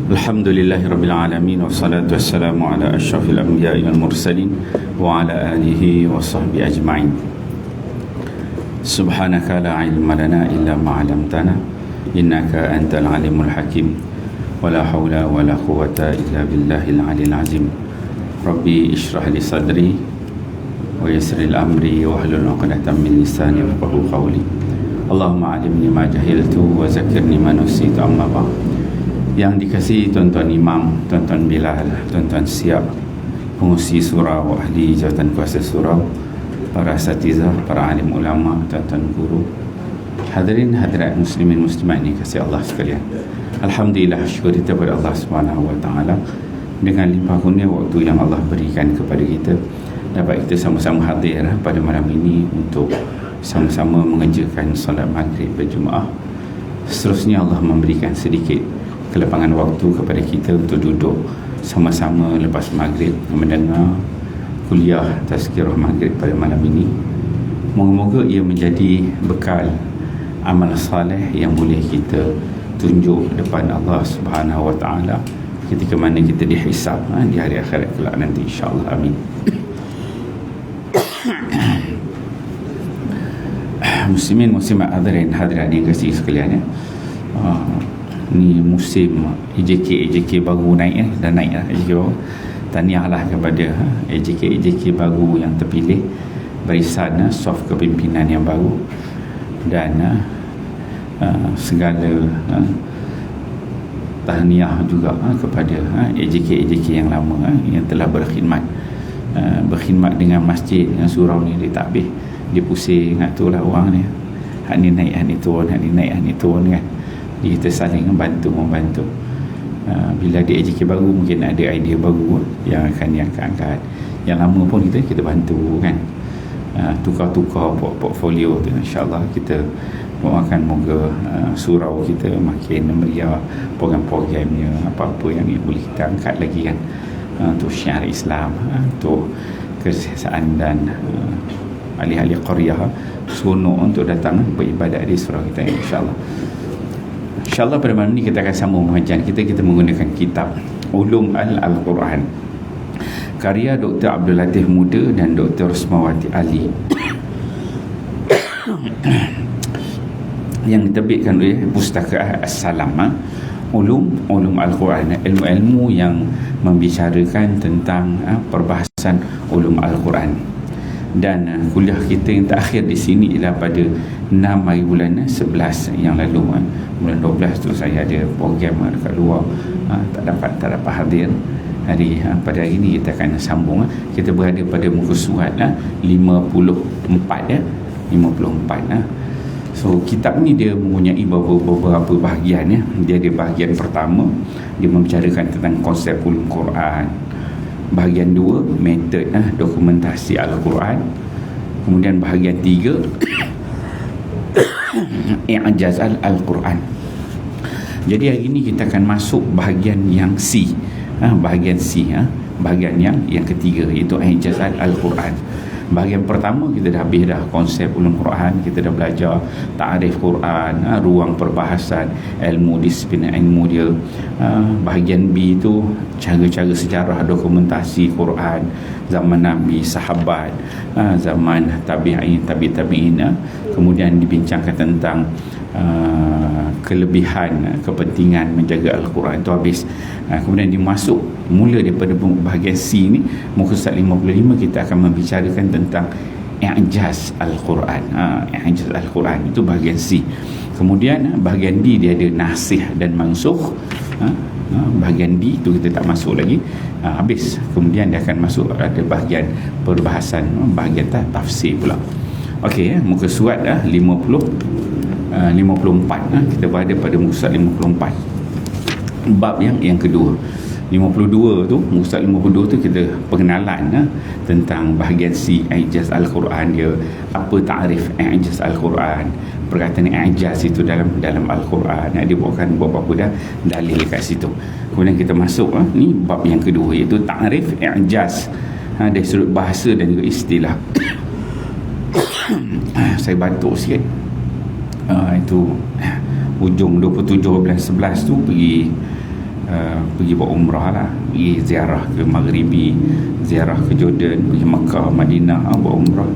Alhamdulillahirabbil alamin wassalatu wassalamu ala asyrafil anbiya'i wal mursalin wa ala alihi wa sahbihi ajma'in. Subhanaka la ilma lana illa ma 'allamtana innaka antal alimul hakim. Wala haula wala quwwata illa billahil aliyil azim. Rabbi ishrah li sadri wa yassir li amri wa hlul 'uqdatam min lisani yafqahu qawli. Allahumma 'allimni ma jahiltu wa zakkirni ma nasitu, amma ba'd. Yang dikasihi tuan-tuan imam, tuan-tuan Bilal, tuan-tuan Siap, pengurusi surau, ahli jawatan kuasa surau, para asatizah, para alim ulama, tuan-tuan guru, hadirin hadirat muslimin muslimat ini kasih Allah sekalian. Alhamdulillah, syukur kita kepada Allah Subhanahu wa taala dengan limpah kurnia waktu yang Allah berikan kepada kita, dapat kita sama-sama hadir pada malam ini untuk sama-sama mengerjakan solat maghrib berjemaah. Seterusnya Allah memberikan sedikit kelapangan waktu kepada kita untuk duduk sama-sama lepas maghrib mendengar kuliah tazkirah maghrib pada malam ini. Moga-moga ia menjadi bekal amal saleh yang boleh kita tunjuk depan Allah Subhanahu wa taala ketika mana kita dihisab di hari akhirat kelak nanti, insya-Allah. Amin. Muslimin muslimat hadirin hadirat yang kasih sekalian, ni musim AJK baru naik, dah naik lah AJK baru. Tahniahlah kepada AJK baru yang terpilih, barisan saf kepimpinan yang baru, dan segala tahniah juga kepada AJK yang lama yang telah berkhidmat dengan masjid, dengan surau ni. Dia tak habis, dia pusing tu lah orang ni, hak ni naik, hak ni turun, hak ni naik, hak ni turun kan. Kita saling membantu. Bila ada AJK baru, mungkin ada idea baru yang akan diangkat. Yang lama pun kita bantu kan, tukar-tukar portfolio tu. InsyaAllah kita doakan moga surau kita makin meriah, program-programnya, apa-apa yang boleh kita angkat lagi kan, untuk syiar Islam, untuk kesihatan dan ahli-ahli qaryah seronok untuk datang beribadat di surau kita, insyaAllah. InsyaAllah pada malam ini kita akan sambung pengajian kita menggunakan kitab Ulum Al-Quran karya Dr. Abdul Latif Muda dan Dr. Rosmawati Ali yang diterbitkan oleh Pustaka As-Salam. Ulum Al-Quran, ilmu-ilmu yang membicarakan tentang perbahasan Ulum Al-Quran. Dan kuliah kita yang terakhir di sini ialah pada 6 hari bulan 11 yang lalu. Bulan 12 tu saya ada program dekat luar, tak dapat hadir. Pada hari ini kita akan sambung. Kita berada pada muka surat 54 54. So kitab ni dia mempunyai beberapa bahagian ya. Dia ada bahagian pertama, dia membicarakan tentang konsep ulum Quran. Bahagian 2, metod dokumentasi Al-Quran. Kemudian bahagian 3, i'jaz Al-Quran. Jadi hari ini kita akan masuk bahagian yang C, bahagian C, bahagian yang ketiga, iaitu i'jaz Al-Quran. Bahagian pertama kita dah habis dah konsep ulum Quran, kita dah belajar ta'arif Quran, ruang perbahasan, ilmu disiplin ilmu dia. Bahagian B itu cara-cara sejarah dokumentasi Quran, zaman Nabi, sahabat, zaman tabi'in. Kemudian dibincangkan tentang kelebihan, kepentingan menjaga Al-Quran, itu habis. Kemudian dimasuk mula daripada bahagian C ni, muka surat 55, kita akan membicarakan tentang i'jaz Al-Quran. I'jaz Al-Quran itu bahagian C. Kemudian bahagian D dia ada nasih dan mansukh. Bahagian D itu kita tak masuk lagi, habis. Kemudian dia akan masuk ada bahagian perbahasan, bahagian tafsir pula. Okey, muka surat 54, kita berada pada muka surat 54, bab yang kedua. 52 tu, muka surat 52 tu kita pengenalan tentang bahagian C, i'jaz Al-Quran. Dia apa ta'rif i'jaz Al-Quran, perkataan i'jaz itu dalam Al-Quran. Dia buatkan beberapa dah dalil kat situ. Kemudian kita masuk ni bab yang kedua, iaitu ta'rif i'jaz dari sudut bahasa dan juga istilah. Saya batuk sikit. Itu hujung 27 bulan 11 tu pergi pergi buat umrah lah, pergi ziarah ke Maghribi, ziarah ke Jordan, pergi Makkah, Madinah, buat umrah.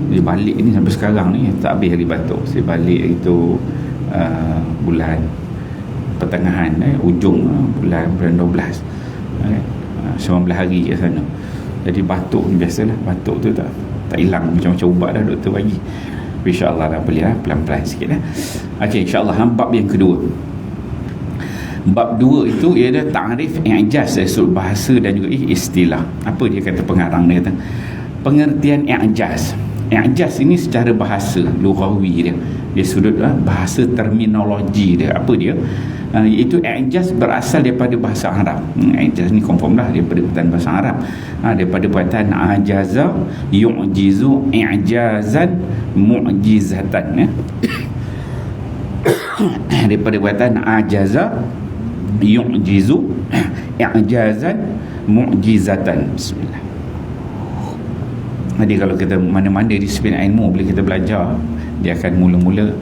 Jadi balik ni sampai sekarang ni tak habis lagi batuk. Saya balik itu bulan pertengahan, ujung bulan 12, 19 hari kat sana. Jadi batuk ni biasalah, batuk tu tak hilang, macam-macam ubat dah doktor bagi. InsyaAllah dah boleh pelan-pelan sikit Okey, insyaAllah. Bab yang kedua, bab 2 itu ialah ta'rif i'jaz dari sudut bahasa dan juga istilah. Apa dia kata pengarang dia kata? Pengertian i'jaz. I'jaz ini secara bahasa lughawi dia sudut bahasa terminologi dia. Apa dia? Iaitu i'jaz berasal daripada bahasa Arab. I'jaz ni confirm dah daripada perkataan bahasa Arab. Daripada perkataan ajaza yu'jizu i'jazan mu'jizatan. Daripada perkataan ajaza yu'jizu i'jazan mu'jizatan. Bismillah. Jadi kalau kita mana-mana disiplin ilmu bila kita belajar, dia akan mula-mula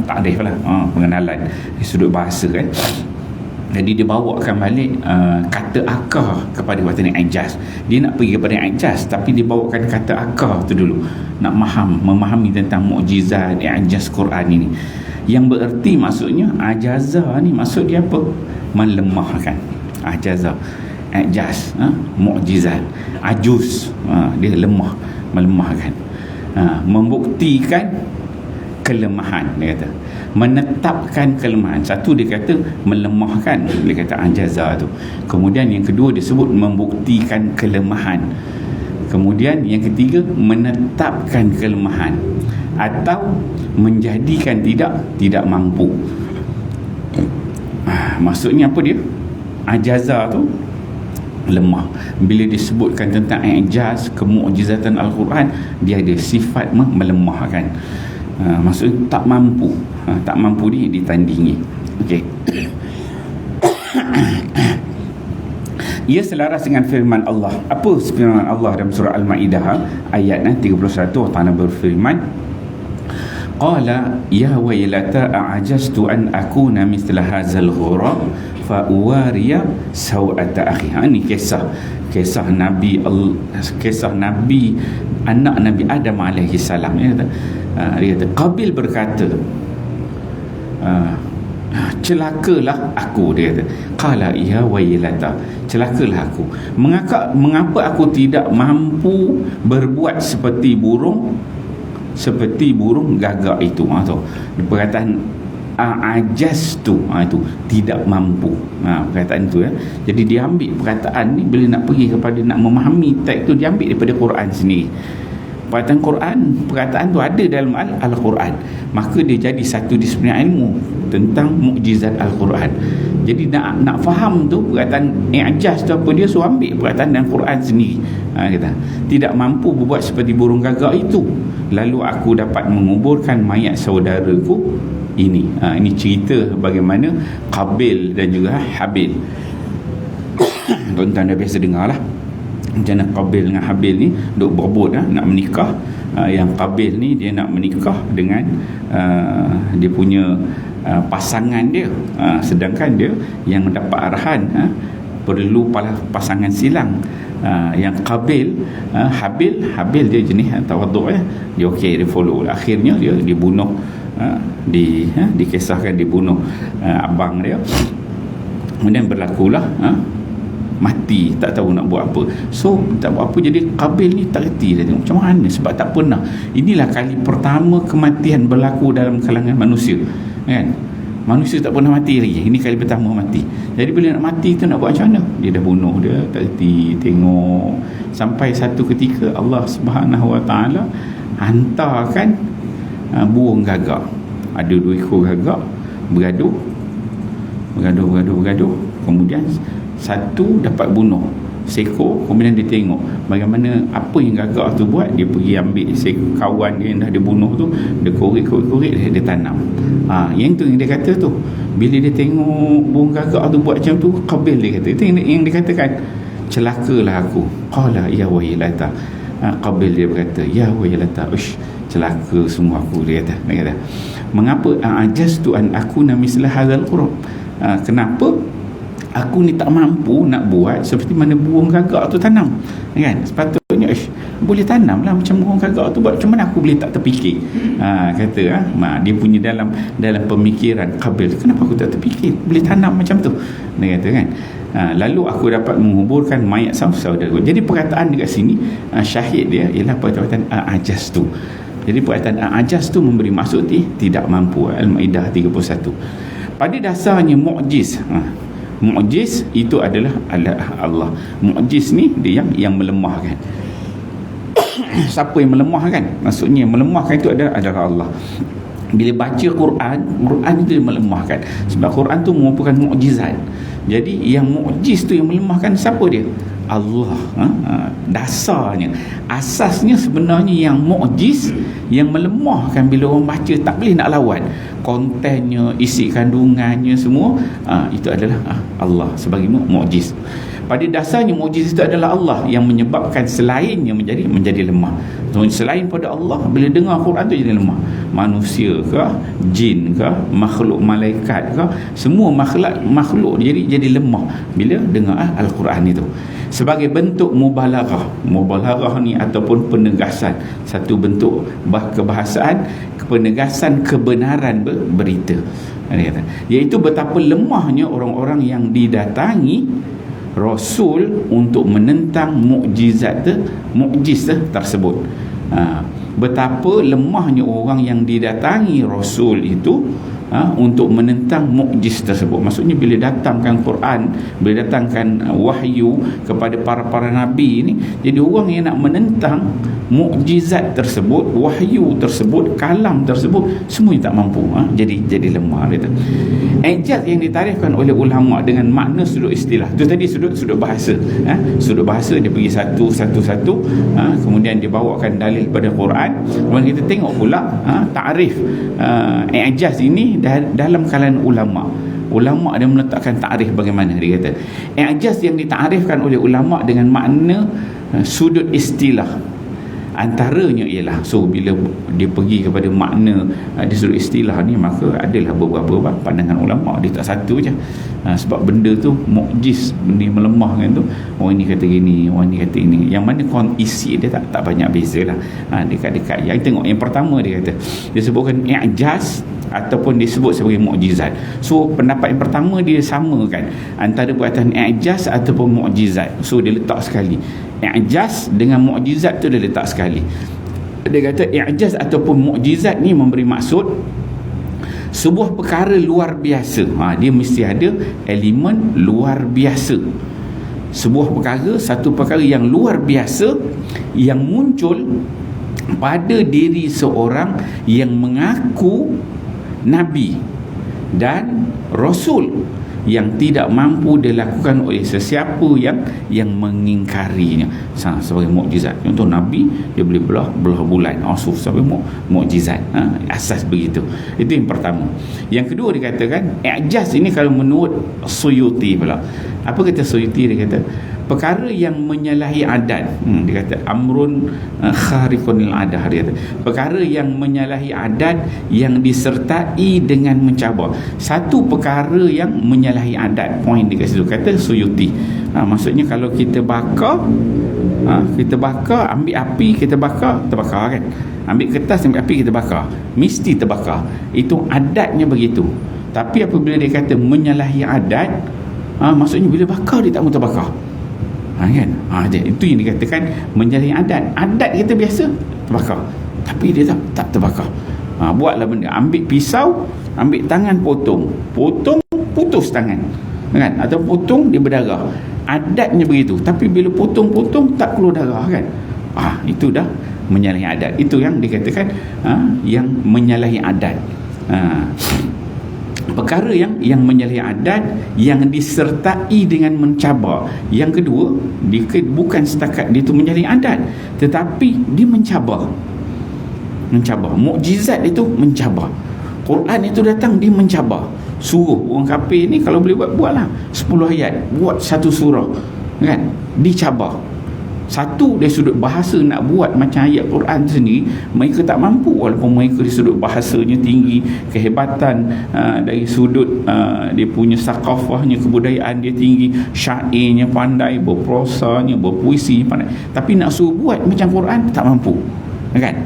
takrif lah, pengenalan dari sudut bahasa kan. Jadi dia bawakan balik kata akar kepada perkataan i'jaz. Dia nak pergi kepada i'jaz, tapi dia bawakan kata akar tu dulu, nak memahami tentang mukjizat i'jaz Quran ini, yang bererti maksudnya ajaza ni maksud dia apa? Melemahkan. Ajaza, i'jaz, mukjizat. Ajuz, dia lemah, melemahkan. Membuktikan kelemahan, dia kata. Menetapkan kelemahan. Satu dia kata melemahkan, dia kata ajaza tu. Kemudian yang kedua disebut membuktikan kelemahan. Kemudian yang ketiga menetapkan kelemahan atau menjadikan tidak mampu. Maksudnya apa dia? Ajaza tu lemah. Bila disebutkan tentang i'jaz, kemukjizatan Al-Quran, dia ada sifat melemahkan. Maksudnya tak mampu. Tak mampu ni ditandingi. Okey. Ia selaras dengan firman Allah. Apa firman Allah dalam surah Al-Ma'idah ayat 31? Allah berfirman, qala ya waylata a'ajaztu an akuna mithla hadzal ghurab fa uwariya sawata akhi. Ini kisah Nabi anak Nabi Adam alaihi salam. Dia kata Qabil berkata, celakalah aku. Dia kata qala ya waylata, celakalah aku. Mengapa aku tidak mampu berbuat seperti burung gagak itu. Perkataan ajaztu, itu tidak mampu, perkataan itu Jadi dia ambil perkataan ni bila nak pergi kepada nak memahami teks tu, dia ambil daripada Quran sendiri. Perkataan tu ada dalam Al-Quran, maka dia jadi satu disiplin ilmu tentang mukjizat Al-Quran. Jadi nak faham tu perkataan i'jaz tu apa, dia suruh ambil perkataan dalam Quran sendiri. Kata tidak mampu berbuat seperti burung gagak itu, lalu aku dapat menguburkan mayat saudaraku ini. Ini cerita bagaimana Qabil dan juga Habil. Tuan-tuan dah biasa dengar lah macam mana Qabil dengan Habil ni duk berebut nak menikah. Yang Qabil ni dia nak menikah dengan dia punya pasangan dia, sedangkan dia yang mendapat arahan perlu pasangan silang. Yang Qabil, Habil dia jenis tawaduk, dia okey, dia follow. Akhirnya dia dibunuh, dikisahkan dibunuh abang dia. Kemudian berlakulah mati, tak tahu nak buat apa. So tak buat apa, jadi Qabil ni tak reti, dia tengok macam mana, sebab tak pernah. Inilah kali pertama kematian berlaku dalam kalangan manusia, kan? Manusia tak pernah mati lagi, ini kali pertama mati. Jadi bila nak mati tu nak buat macam mana? Dia dah bunuh, dia tak reti, tengok. Sampai satu ketika Allah Subhanahu Wa Taala hantarkan burung gagak. Ada 2 ekor gagak bergaduh. Kemudian satu dapat bunuh seekor. Kemudian dia tengok bagaimana apa yang gagak tu buat. Dia pergi ambil kawan dia yang dah dia bunuh tu, dia korek dia tanam. Yang tu yang dia kata tu, bila dia tengok burung gagak tu buat macam tu, Qabil dia kata, itu yang dia katakan, celakalah aku. Qala ya waylata, Qabil dia berkata ya waylata, celaka semua aku. Dia kata mengapa ajaztu an akuna misla hadzal qurab, kenapa aku ni tak mampu nak buat seperti mana burung gagak tu tanam, kan? Sepatutnya boleh tanam lah macam burung gagak tu buat. Macam mana aku boleh tak terfikir? Kata dia punya dalam pemikiran Qabil, kenapa aku tak terfikir boleh tanam macam tu, dia kata kan. Lalu aku dapat menguburkan mayat saudara. Jadi perkataan dekat sini syahid dia ialah perkataan ajaz tu. Jadi perkataan ajaz tu memberi maksud tidak mampu. Al-Maidah 31. Pada dasarnya mukjiz, mukjiz itu adalah Allah. Mukjiz ni dia yang melemahkan. Siapa yang melemahkan? Maksudnya yang melemahkan itu adalah Allah. Bila baca Quran itu dia melemahkan. Sebab Quran tu merupakan mukjizat. Jadi yang mukjiz tu yang melemahkan siapa dia? Allah. Dasarnya, asasnya sebenarnya yang mukjiz, yang melemahkan bila orang baca tak boleh nak lawan. Kontennya, isi kandungannya semua, itu adalah Allah sebagai mukjiz. Pada dasarnya mukjiz itu adalah Allah, yang menyebabkan selainnya menjadi lemah. So, selain pada Allah, bila dengar Quran tu jadi lemah. Manusia ke, jin ke, makhluk malaikat ke, semua makhluk jadi lemah bila dengar Al-Quran itu. Sebagai bentuk mubalaghah ni ataupun penegasan, satu bentuk kebahasaan, penegasan kebenaran berita, iaitu betapa lemahnya orang-orang yang didatangi Rasul untuk menentang mukjiz tersebut. Betapa lemahnya orang yang didatangi Rasul itu untuk menentang mukjiz tersebut. Maksudnya bila datangkan Quran, bila datangkan wahyu kepada para nabi ini, jadi orang yang nak menentang mukjizat tersebut, wahyu tersebut, kalam tersebut, semuanya tak mampu. Jadi lemah gitu. Ijaz yang ditarifkan oleh ulama dengan makna sudut istilah. Itu tadi sudut bahasa. Sudut bahasa dia pergi satu-satu, kemudian dia bawakan dalil pada Quran. Kemudian kita tengok pula takrif ijaz ini dalam kalangan ulama dia meletakkan takrif bagaimana. Dia kata ijaz yang ditakrifkan oleh ulama dengan makna sudut istilah, antaranya ialah, so bila dia pergi kepada makna di sudut istilah ni, maka adalah beberapa pandangan ulama, dia tak satu je. Sebab benda tu mukjiz, benda yang melemahkan tu, orang ni kata gini, orang ni kata ini, yang mana isi dia tak banyak beza lah, dekat-dekat. Yang tengok yang pertama dia kata, dia sebutkan i'jaz ataupun disebut sebagai mukjizat. So pendapat yang pertama dia samakan antara perkataan i'jaz ataupun mukjizat. So dia letak sekali i'jaz dengan mukjizat tu, dia letak sekali. Dia kata i'jaz ataupun mukjizat ni memberi maksud sebuah perkara luar biasa. Dia mesti ada elemen luar biasa. Sebuah perkara, satu perkara yang luar biasa yang muncul pada diri seorang yang mengaku Nabi dan Rasul, yang tidak mampu dilakukan oleh sesiapa yang mengingkarinya sebagai mukjizat. Contoh Nabi, dia boleh belah bulan, sebagai mukjizat. Asas begitu. Itu yang pertama. Yang kedua dikatakan i'jaz ini kalau menurut Suyuti pula. Apa kata Suyuti? Dia kata perkara yang menyalahi adat. Dia kata amrun khariqunil adah. Dia kata perkara yang menyalahi adat yang disertai dengan mencabar. Satu perkara yang menyalahi adat. Poin dekat situ kata Suyuti. Maksudnya kalau kita bakar, ambil api, kita bakar, terbakar kan. Ambil kertas, ambil api, kita bakar, mesti terbakar. Itu adatnya begitu. Tapi apabila dia kata menyalahi adat, maksudnya bila bakar dia tak mahu terbakar. Kan? Itu yang dikatakan menyalahi adat. Adat kita biasa terbakar, tapi dia tak terbakar. Buatlah benda, ambil pisau, ambil tangan, potong, putus tangan, kan? Atau potong dia berdarah. Adatnya begitu. Tapi bila potong tak keluar darah kan. Itu dah menyalahi adat. Itu yang dikatakan yang menyalahi adat. Perkara yang menyalahi adat yang disertai dengan mencabar. Yang kedua, dia bukan setakat dia tu menyalahi adat, tetapi dia mencabar. Mukjizat itu mencabar. Quran itu datang, dia mencabar. Suruh orang kafir ni kalau boleh buatlah 10 ayat, buat satu surah, kan? Dicabar. Satu, dari sudut bahasa nak buat macam ayat Quran tu sendiri, mereka tak mampu, walaupun mereka dari sudut bahasanya tinggi, kehebatan, dari sudut dia punya sakafahnya, kebudayaan dia tinggi, syairnya pandai, berprosanya, berpuisi pandai, tapi nak suruh buat macam Quran tak mampu, kan?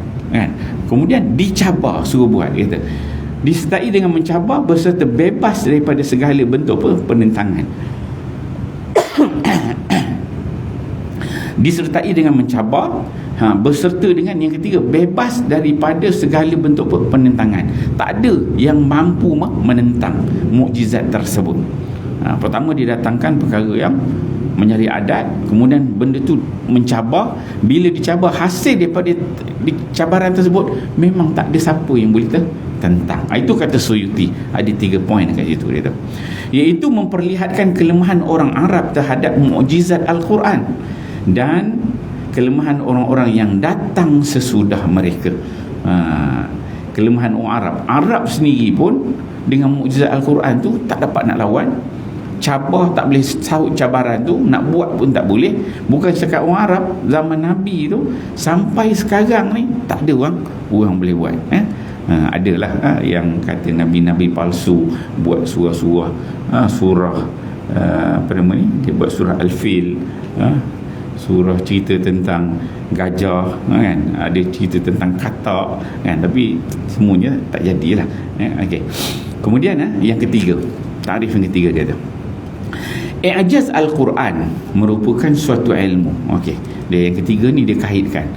Kemudian dicabar suruh buat, kata disertai dengan mencabar berserta bebas daripada segala bentuk penentangan. Disertai dengan mencabar, berserta dengan yang ketiga, bebas daripada segala bentuk penentangan. Tak ada yang mampu menentang mukjizat tersebut. Pertama, dia datangkan perkara yang mencari adat, kemudian benda tu mencabar. Bila dicabar, hasil daripada cabaran tersebut memang tak ada siapa yang boleh tentang. Itu kata Suyuti. Ada 3 poin kat situ dia tahu, iaitu memperlihatkan kelemahan orang Arab terhadap mukjizat Al-Quran dan kelemahan orang-orang yang datang sesudah mereka. Kelemahan orang Arab sendiri pun dengan mukjizat Al-Quran tu tak dapat nak lawan, cabar tak boleh sahut cabaran tu, nak buat pun tak boleh. Bukan setakat orang Arab, zaman Nabi tu sampai sekarang ni tak ada orang boleh buat. Adalah yang kata Nabi-Nabi palsu buat surah apa nama ni, dia buat surah Al-Fil, surah cerita tentang gajah, kan, ada cerita tentang katak, kan, tapi semuanya tak jadilah. Okey. Kemudian yang ketiga, tarikh yang ketiga dia tu, i'jaz Al-Quran merupakan suatu ilmu. Okey, dia yang ketiga ni dia kaitkan.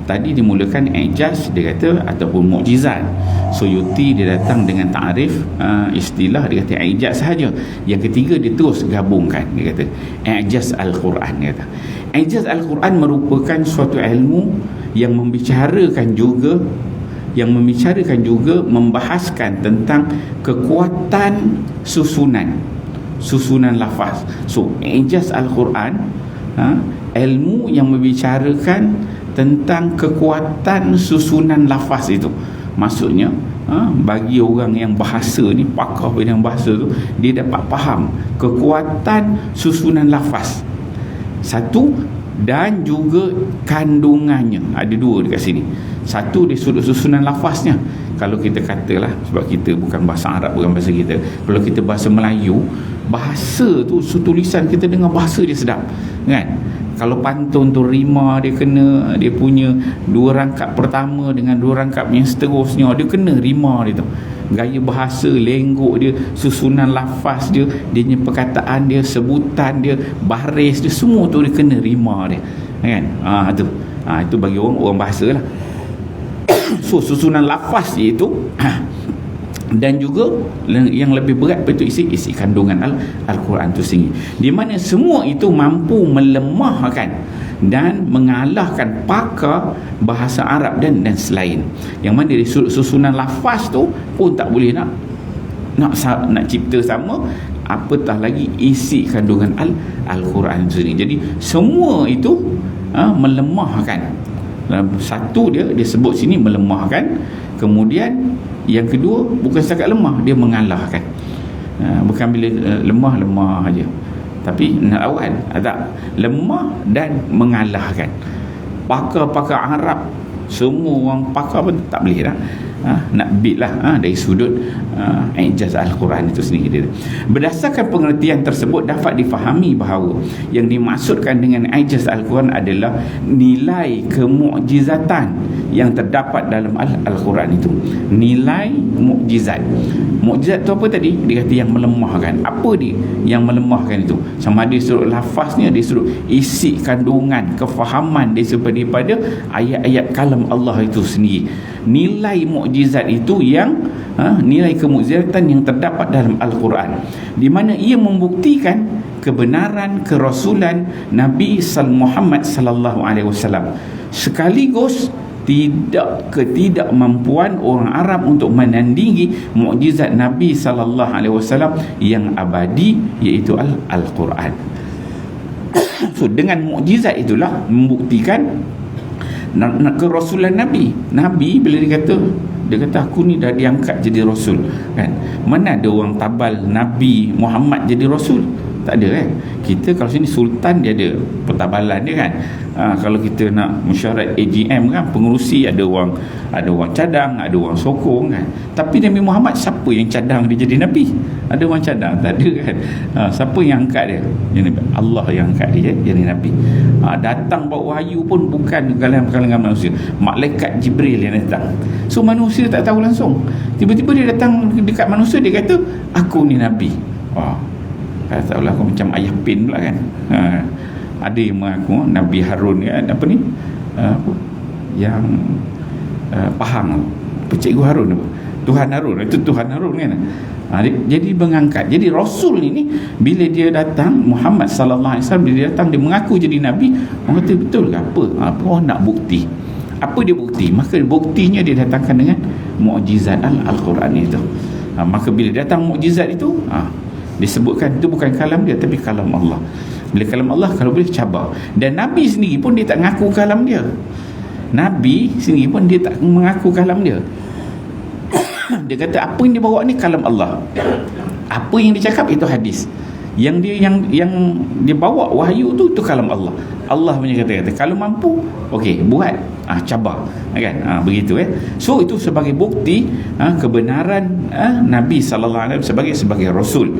Tadi dimulakan i'jaz, dia kata, ataupun mukjizat. Suyuti dia datang dengan ta'rif istilah, dia kata i'jaz sahaja. Yang ketiga dia terus gabungkan, dia kata i'jaz Al-Quran. Dia kata i'jaz Al-Quran merupakan suatu ilmu yang membicarakan juga membahaskan tentang kekuatan susunan lafaz. So i'jaz Al-Quran, ilmu yang membicarakan tentang kekuatan susunan lafaz itu. Maksudnya bagi orang yang bahasa ni, pakar bidang bahasa tu, dia dapat faham kekuatan susunan lafaz. Satu, dan juga kandungannya. Ada 2 dekat sini. Satu, dia sudut susunan lafaznya. Kalau kita katalah, sebab kita bukan bahasa Arab, bukan bahasa kita, kalau kita bahasa Melayu, bahasa tu, tulisan kita dengar bahasa dia sedap, kan? Kalau pantun tu rima dia kena, dia punya 2 rangkap pertama dengan 2 rangkap yang seterusnya, dia kena rima dia tu. Gaya bahasa, lenggok dia, susunan lafaz dia, dia punya perkataan dia, sebutan dia, baris dia, semua tu dia kena rima dia, kan? Itu bagi orang bahasa lah. So susunan lafaz iaitu dan juga yang lebih berat itu isi kandungan Al-Quran itu sendiri, di mana semua itu mampu melemahkan dan mengalahkan pakar bahasa Arab dan selain. Yang mana dari susunan lafaz tu pun tak boleh nak cipta sama, apatah lagi isi kandungan Al-Quran itu sendiri. Jadi semua itu melemahkan. Satu, dia sebut sini melemahkan. Kemudian yang kedua, bukan setakat lemah, dia mengalahkan. Bukan bila lemah aja, tapi nak lawan, tak, lemah dan mengalahkan. Pakar-pakar Arab, semua orang pakar pun tak boleh nak beat lah dari sudut i'jaz Al-Quran itu sendiri. Berdasarkan pengertian tersebut, dapat difahami bahawa yang dimaksudkan dengan i'jaz Al-Quran adalah nilai kemukjizatan yang terdapat dalam Al-Quran itu. Nilai mukjizat. Mukjizat tu apa tadi? Dia kata yang melemahkan. Apa dia yang melemahkan itu? Sama ada sudut lafaznya, dia sudut isi kandungan, kefahaman dia daripada ayat-ayat kalam Allah itu sendiri. Nilai mukjizat itu yang nilai kemukjizatan yang terdapat dalam Al-Quran, di mana ia membuktikan kebenaran kerasulan Nabi Muhammad sallallahu alaihi wasallam, sekaligus ketidakmampuan orang Arab untuk menandingi mukjizat Nabi sallallahu alaihi wasallam yang abadi, iaitu Al-Quran. So dengan mukjizat itulah membuktikan kerasulan Nabi. Nabi bila dia kata aku ni dah diangkat jadi rasul, kan? Mana ada orang tabal Nabi Muhammad jadi rasul? Tak ada kan. Kita kalau sini sultan dia ada pertabalan dia kan. Kalau kita nak mesyuarat AGM kan, pengerusi ada orang cadang, ada orang sokong kan. Tapi Nabi Muhammad, siapa yang cadang dia jadi Nabi? Ada orang cadang? Tak ada kan. Siapa yang angkat dia? Allah yang angkat dia jadi Nabi. Datang bawa wahyu pun bukan kalangan manusia, malaikat Jibril yang datang. So manusia tak tahu langsung. Tiba-tiba dia datang dekat manusia, dia kata aku ni Nabi. Katalah aku macam ayah pin pula kan. Ada yang mengaku Nabi Harun kan, apa ni, yang Pahang, Cikgu Harun apa? Tuhan Harun, itu Tuhan Harun kan. Jadi mengangkat. Jadi Rasul ini bila dia datang, Muhammad sallallahu alaihi wasallam, bila dia datang dia mengaku jadi Nabi. Orang kata betul ke apa? Orang nak bukti. Apa dia bukti? Maka buktinya dia datangkan dengan mukjizat Al-Quran itu. Maka bila datang mukjizat itu, disebutkan itu bukan kalam dia tapi kalam Allah. Bila kalam Allah, kalau boleh cabar. Dan Nabi sendiri pun dia tak mengaku kalam dia. Nabi sendiri pun dia tak mengaku kalam dia. Dia kata apa yang dia bawa ni kalam Allah. Apa yang dia cakap itu hadis. Yang dia bawa wahyu tu itu kalam Allah. Allah punya kata-kata. Kalau mampu, okey, buat, cabar kan. Begitu So itu sebagai bukti kebenaran Nabi sallallahu alaihi wasallam sebagai rasul.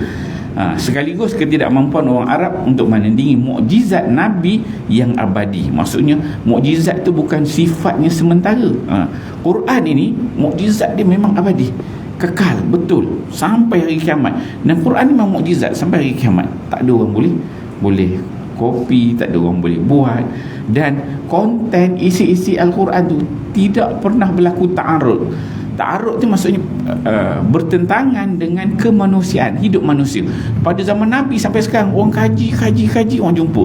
Sekaligus ketidakmampuan orang Arab untuk menandingi mukjizat Nabi yang abadi. Maksudnya mukjizat tu bukan sifatnya sementara. Quran ini mukjizat dia memang abadi, kekal, betul sampai hari kiamat. Dan Quran ni memang mukjizat sampai hari kiamat. Tak ada orang boleh copy, tak ada orang boleh buat. Dan konten isi-isi Al-Quran tu tidak pernah berlaku ta'arud. Ta'arud tu maksudnya bertentangan dengan kemanusiaan, hidup manusia. Pada zaman Nabi sampai sekarang orang kaji, orang jumpa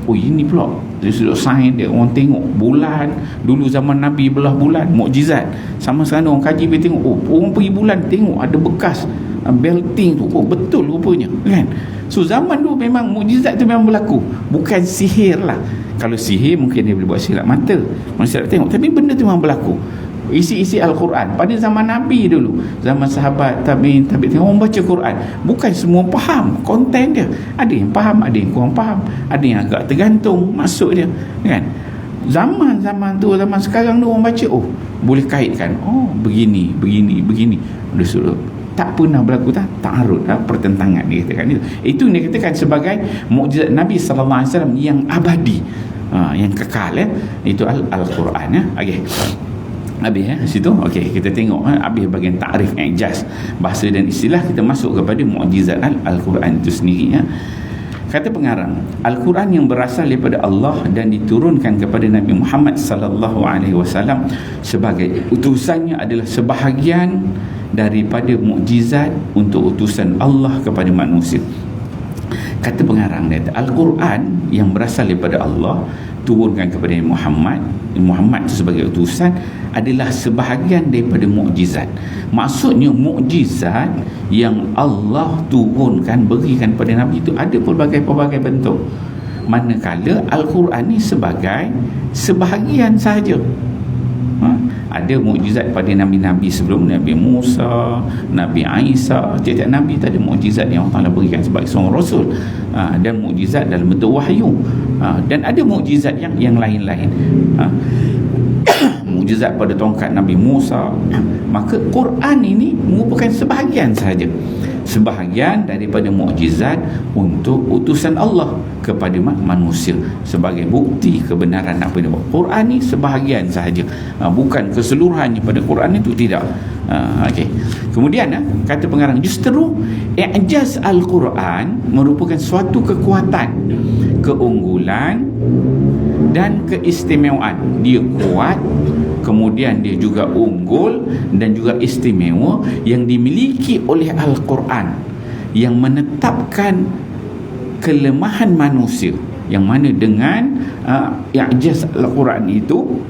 ini pula dari sudut sains dia, orang tengok bulan. Dulu zaman Nabi belah bulan, mukjizat. Sama sekarang orang kaji pergi tengok, orang pergi bulan tengok ada bekas belting tu, betul rupanya kan. So zaman tu memang mukjizat tu memang berlaku, bukan sihir lah. Kalau sihir mungkin dia boleh buat silap mata, manusia tak tengok, tapi benda tu memang berlaku. Isi-isi Al-Quran pada zaman Nabi dulu, zaman sahabat, tabi'in, orang baca Quran, bukan semua faham konten dia. Ada yang faham, ada yang kurang faham, ada yang agak tergantung masuk dia kan. Zaman sekarang tu orang baca, boleh kaitkan, begini. Dia suruh. Tak pernah berlaku ta'arud, pertentangan dia katakan itu. Itu dia katakan sebagai mukjizat Nabi sallallahu alaihi wasallam yang abadi, yang kekal itu Al-Quran Okey. Habis situ. Okey, kita tengok habis bahagian takrif ijaz bahasa dan istilah, kita masuk kepada mukjizat Al-Quran itu sendiri Kata pengarang, Al-Quran yang berasal daripada Allah dan diturunkan kepada Nabi Muhammad sallallahu alaihi wasallam sebagai utusannya adalah sebahagian daripada mukjizat untuk utusan Allah kepada manusia. Kata pengarang dia, Al-Quran yang berasal daripada Allah turunkan kepada Muhammad itu sebagai utusan adalah sebahagian daripada mukjizat. Maksudnya mukjizat yang Allah turunkan, berikan pada Nabi itu ada pelbagai bentuk. Manakala Al-Quran ni sebagai sebahagian sahaja. Ada mukjizat pada nabi-nabi sebelum, Nabi Musa, Nabi Isa. Tiap-tiap nabi tak ada mukjizat yang Allah berikan sebagai seorang rasul, dan mukjizat dalam bentuk wahyu, dan ada mukjizat yang lain-lain. Mukjizat pada tongkat Nabi Musa. Maka Quran ini merupakan sebahagian sahaja, sebahagian daripada mukjizat untuk utusan Allah kepada manusia sebagai bukti kebenaran apa yang Quran ni sebahagian sahaja, bukan keseluruhannya pada Quran itu, tidak. Okey. Kemudian kata pengarang, justru i'jaz Al-Quran merupakan suatu kekuatan, keunggulan dan keistimewaan. Dia kuat, kemudian dia juga unggul dan juga istimewa yang dimiliki oleh Al-Quran, yang menetapkan kelemahan manusia, yang mana dengan i'jaz Al-Quran itu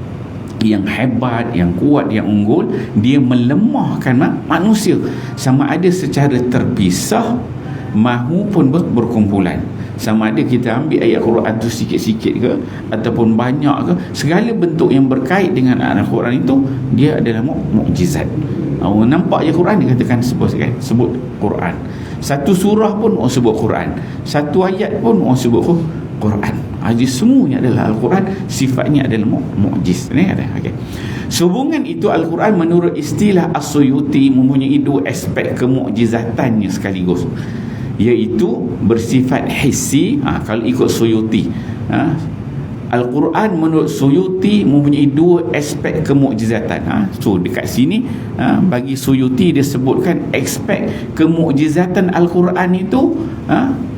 yang hebat, yang kuat, yang unggul, dia melemahkan manusia, sama ada secara terpisah maupun berkumpulan. sama ada kita ambil ayat Quran tu sikit-sikit ke ataupun banyak ke, segala bentuk yang berkait dengan Al-Quran itu dia adalah mukjizat. Nampak je Quran dia katakan sebut Quran. Satu surah pun orang sebut Quran, satu ayat pun orang sebut Quran. Jadi semuanya adalah Al-Quran, sifatnya adalah mukjiz. Ni kata. Okey. Sehubungan itu Al-Quran menurut istilah As-Suyuti mempunyai dua aspek kemukjizatannya sekaligus, iaitu bersifat hissi. Kalau ikut Suyuti, Al-Quran menurut Suyuti mempunyai dua aspek kemukjizatan. So dekat sini bagi Suyuti dia sebutkan aspek kemukjizatan Al-Quran itu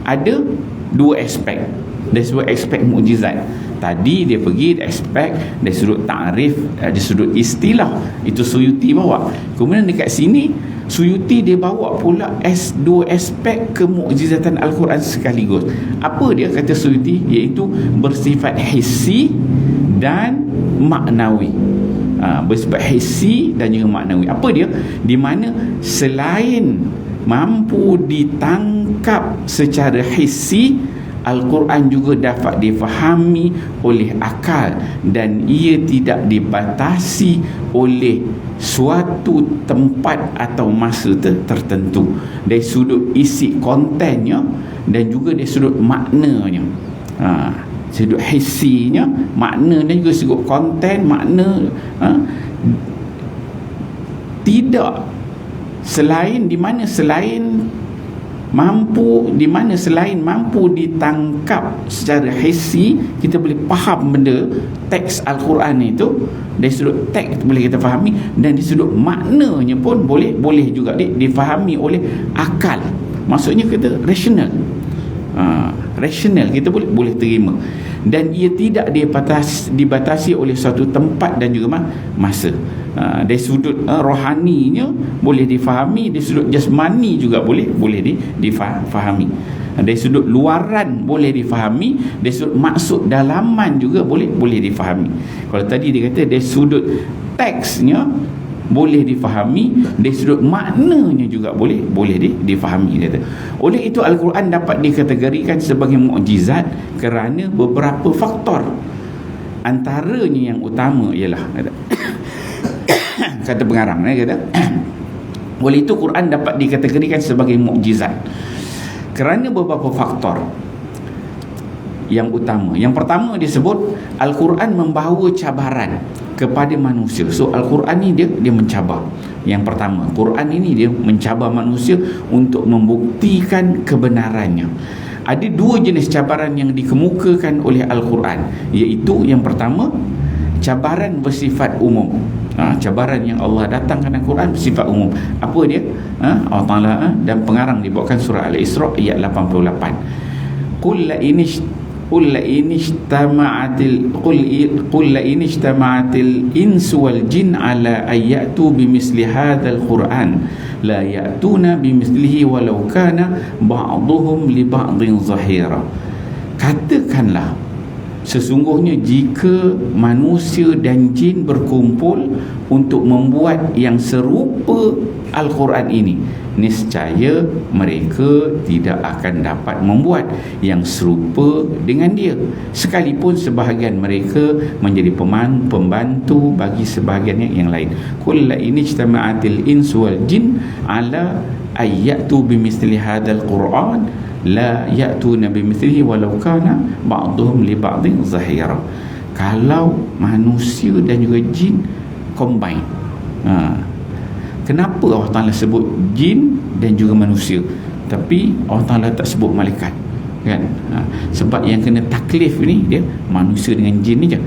ada dua aspek. Dari sudut aspek mukjizat tadi dia pergi aspek dari sudut ta'rif, dari sudut istilah, itu Suyuti bawa. Kemudian dekat sini Suyuti dia bawa pula dua aspek kemukjizatan Al-Quran sekaligus. Apa dia kata Suyuti? Iaitu bersifat hissi dan maknawi. Bersifat hissi dan juga maknawi. Apa dia? Di mana selain mampu ditangkap secara hissi, Al-Quran juga dapat difahami oleh akal dan ia tidak dibatasi oleh suatu tempat atau masa tertentu dari sudut isi kontennya dan juga dari sudut maknanya. Sudut hissinya, makna dan juga sudut konten makna, tidak selain di mana selain mampu ditangkap secara hissi, kita boleh faham benda teks Al-Quran itu dari sudut teks boleh kita fahami, dan di sudut maknanya pun boleh juga difahami oleh akal. Maksudnya kita rasional, kita boleh terima, dan ia tidak dibatasi oleh suatu tempat dan juga masa. Dari sudut rohaninya boleh difahami, dari sudut jasmani juga boleh difahami, dari sudut luaran boleh difahami, dari sudut maksud dalaman juga boleh difahami. Kalau tadi dia kata dari sudut teksnya boleh difahami, dari sudut maknanya juga boleh difahami, kata. Oleh itu Al-Quran dapat dikategorikan sebagai mukjizat kerana beberapa faktor. Antaranya yang utama ialah kata pengarang kata oleh itu Quran dapat dikategorikan sebagai mukjizat kerana beberapa faktor yang utama. Yang pertama disebut Al-Quran membawa cabaran kepada manusia. So Al-Quran ni dia mencabar. Yang pertama, Quran ini dia mencabar manusia untuk membuktikan kebenarannya. Ada dua jenis cabaran yang dikemukakan oleh Al-Quran, iaitu yang pertama, cabaran bersifat umum. Cabaran yang Allah datangkan Al-Quran bersifat umum. Apa dia? Allah Ta'ala dan pengarang dibawakan surah Al-Isra ayat 88. Qul la in ijtama'atil insu wal jin ala ayyatu bimisli hadzal Qur'an la ya'tuna bimislihi walau kana ba'dhum li ba'dhin zahira. Katakanlah, sesungguhnya jika manusia dan jin berkumpul untuk membuat yang serupa Al-Quran ini, niscaya mereka tidak akan dapat membuat yang serupa dengan dia, sekalipun sebahagian mereka menjadi pembantu bagi sebahagian yang lain. Qul la in ijtama'atil insu wal jin ala ayyatu bimithli hadzal Qur'an la ya'tuna bimithlihi walau kana ba'dhum li ba'dhin zahira. Kalau manusia dan juga jin combine, kenapa Allah Ta'ala sebut jin dan juga manusia, tapi Allah Ta'ala tak sebut malaikat, kan? Sebab yang kena taklif ni dia manusia dengan jin ni je.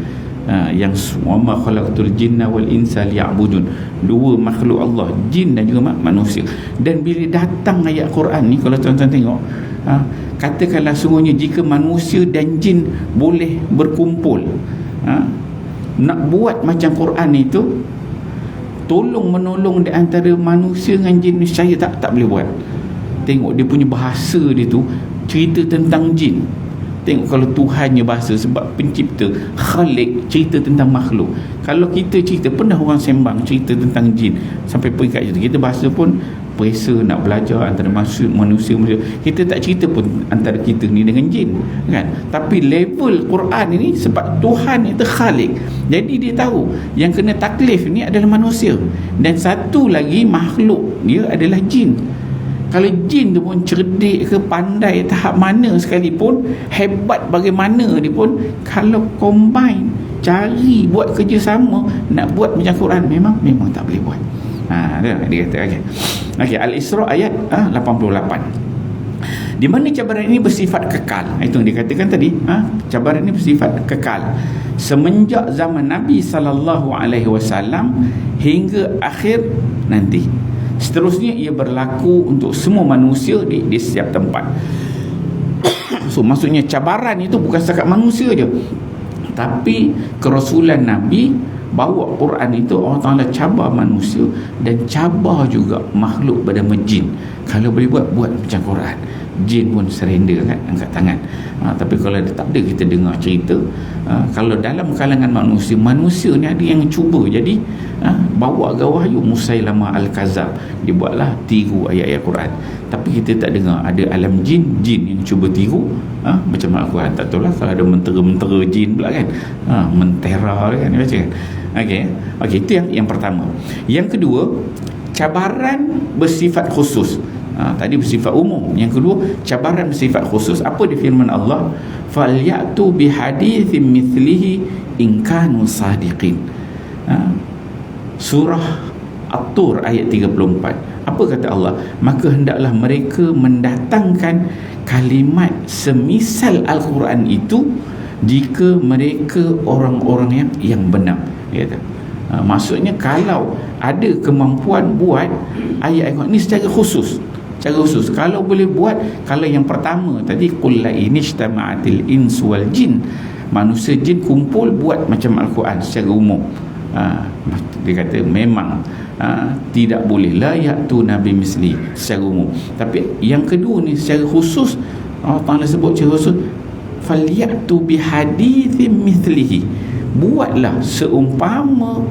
Yang wama khalaqtul jinna wal insa liya'budun, dua makhluk Allah, jin dan juga manusia. Dan bila datang ayat Quran ni, kalau tuan-tuan tengok, katakanlah sungguhnya jika manusia dan jin boleh berkumpul nak buat macam Quran itu, tolong menolong di antara manusia dengan jin, niscaya tak boleh buat. Tengok dia punya bahasa dia tu cerita tentang jin. Tengok kalau Tuhannya bahasa, sebab pencipta Khalik cerita tentang makhluk. Kalau kita cerita, pernah orang sembang cerita tentang jin sampai peringkat itu, kita bahasa pun perisa, nak belajar antara manusia. Kita tak cerita pun antara kita ni dengan jin, kan? Tapi level Quran ini, sebab Tuhan itu Khalik, jadi dia tahu yang kena taklif ni adalah manusia, dan satu lagi makhluk dia adalah jin. Kalau jin tu pun cerdik ke, pandai tahap mana sekalipun, hebat bagaimana dia pun, kalau combine, cari buat kerjasama nak buat macam Quran, memang tak boleh buat. Dia kata okey, Al-Isra ayat 88. Di mana cabaran ini bersifat kekal. Itu yang dikatakan tadi, cabaran ini bersifat kekal semenjak zaman Nabi SAW hingga akhir nanti. Seterusnya ia berlaku untuk semua manusia di setiap tempat. So maksudnya cabaran itu bukan setakat manusia je, tapi kerasulan Nabi bawa Quran itu, Allah Ta'ala cabar manusia dan cabar juga makhluk bernama jin. Kalau boleh buat macam Quran. Jin pun surrender, kan, angkat tangan. Tapi kalau tak ada, kita dengar cerita, kalau dalam kalangan manusia ni ada yang cuba jadi bawa agak wahyu. Musailamah Al-Kazab, dia buatlah tiru ayat-ayat Quran. Tapi kita tak dengar ada alam jin yang cuba tiru macam Al-Quran. Tak tahulah kalau ada mentera-mentera jin pula, kan, mentera, kan, baca, kan. Okey, itu yang pertama. Yang kedua, cabaran bersifat khusus. Tadi bersifat umum. Yang kedua, cabaran bersifat khusus. Apa di firman Allah? Falyatu bihadithin mithlihi in kanu sadiqin. Surah At-Tur ayat 34. Apa kata Allah? Maka hendaklah mereka mendatangkan kalimat semisal Al-Quran itu jika mereka orang-orang yang benar. Dia kata, maksudnya kalau ada kemampuan buat ayat-ayat ini secara khusus. Kalau boleh buat, kalau yang pertama tadi, qul la inijtama'atil insu wal jin, manusia jin kumpul buat macam Al-Quran secara umum, dia kata memang tidak boleh, la ya'tu nabi misli secara umum. Tapi yang kedua ni secara khusus, Allah Ta'ala sebut secara khusus, falyatu bihadithin mithlihi, buatlah seumpama